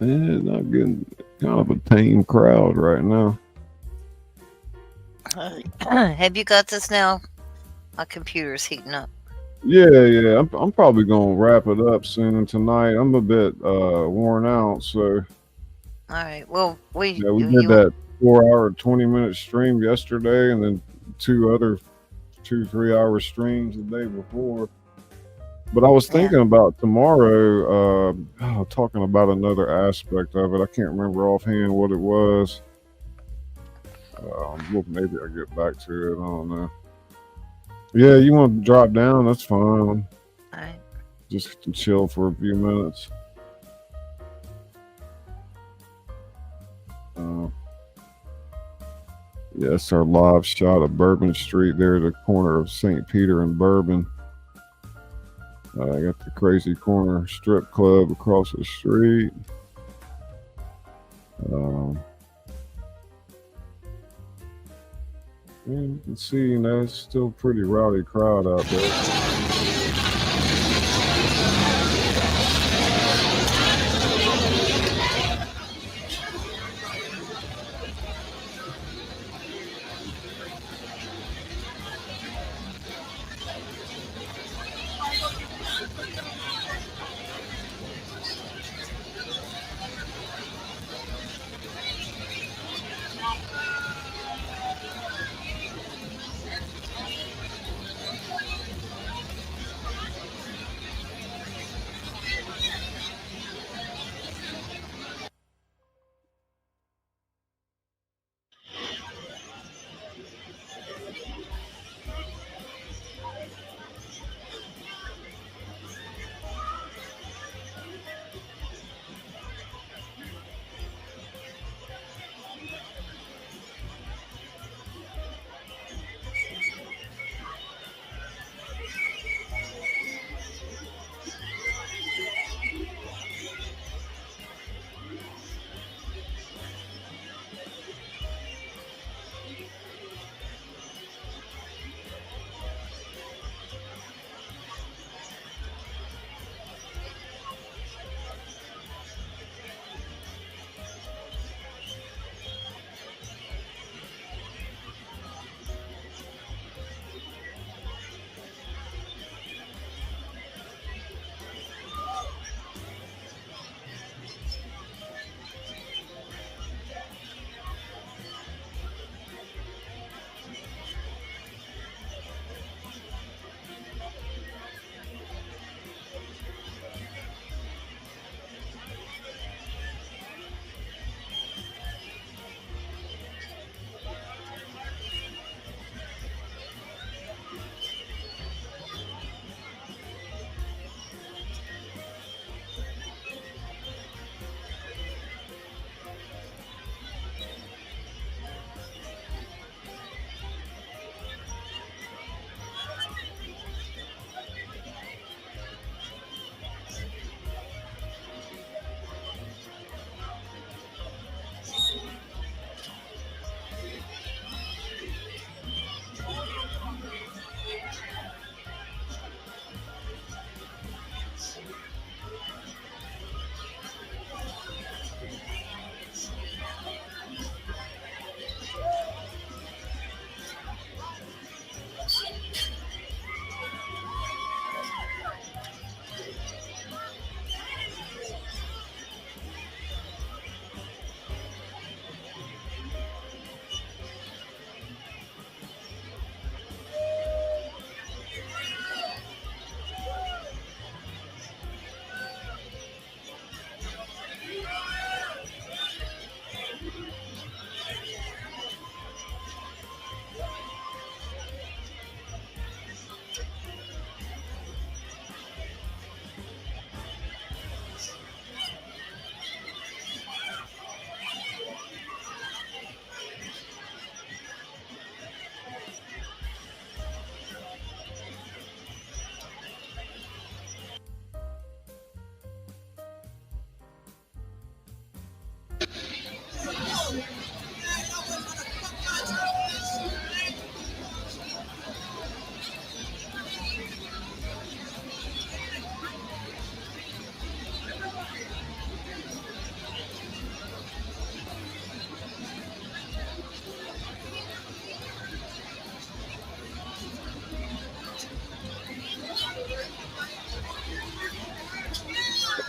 Not getting kind of a tame crowd right now. Have you got this now? My computer's heating up. Yeah. I'm probably gonna wrap it up soon tonight. I'm a bit worn out, so. All right. Well, we did that 4-hour, 20-minute stream yesterday, and then 2-3 hour streams the day before. But I was thinking about tomorrow, talking about another aspect of it. I can't remember offhand what it was. Well, maybe I'll get back to it. I don't know. Yeah, you want to drop down? That's fine. All right. Just to chill for a few minutes. Yeah, it's our live shot of Bourbon Street there at the corner of St. Peter and Bourbon. I got the Crazy Corner Strip Club across the street. And you can see, it's still a pretty rowdy crowd out there.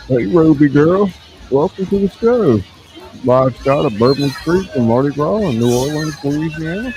Hey, Ruby girl. Welcome to the show. Live shot of Bourbon Street from Mardi Gras in New Orleans, Louisiana.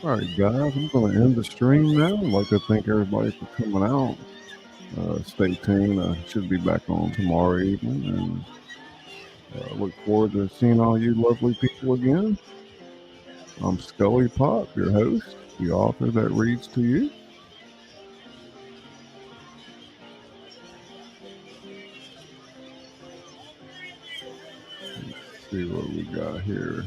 All right, guys, I'm going to end the stream now. I'd like to thank everybody for coming out. Stay tuned. I should be back on tomorrow evening, and look forward to seeing all you lovely people again. I'm Scully Pop, your host, the author that reads to you. Let's see what we got here.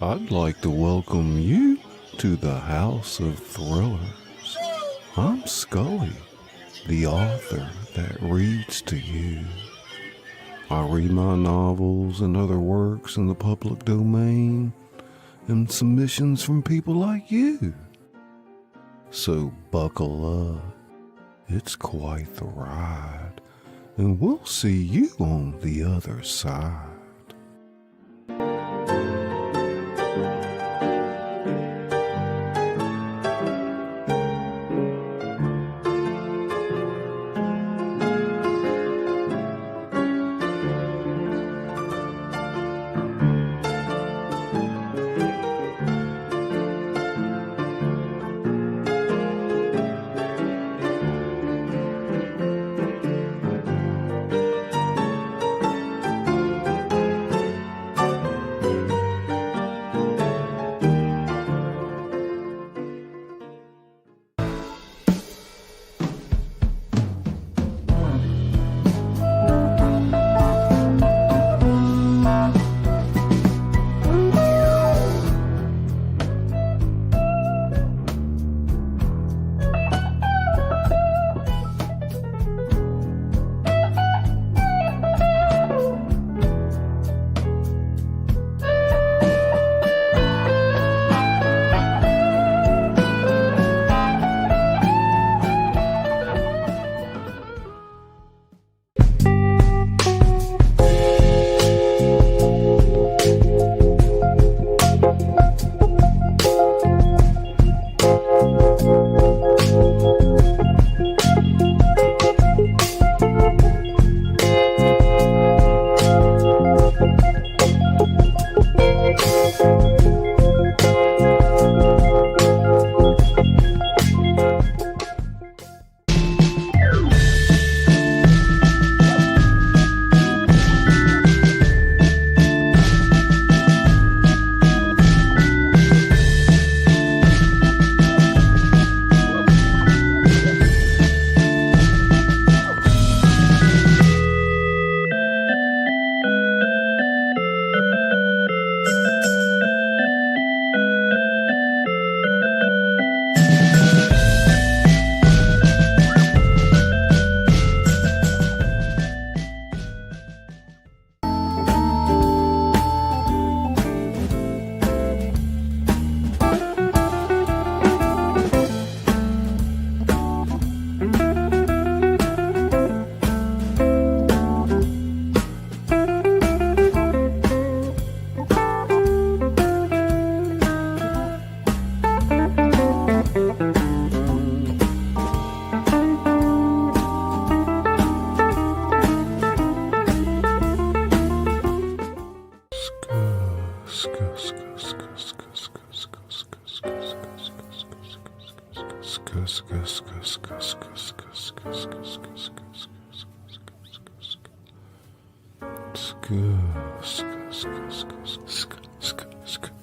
I'd like to welcome you to the House of Thrillers. I'm Scully, the author that reads to you. I read my novels and other works in the public domain and submissions from people like you. So buckle up. It's quite the ride, and we'll see you on the other side.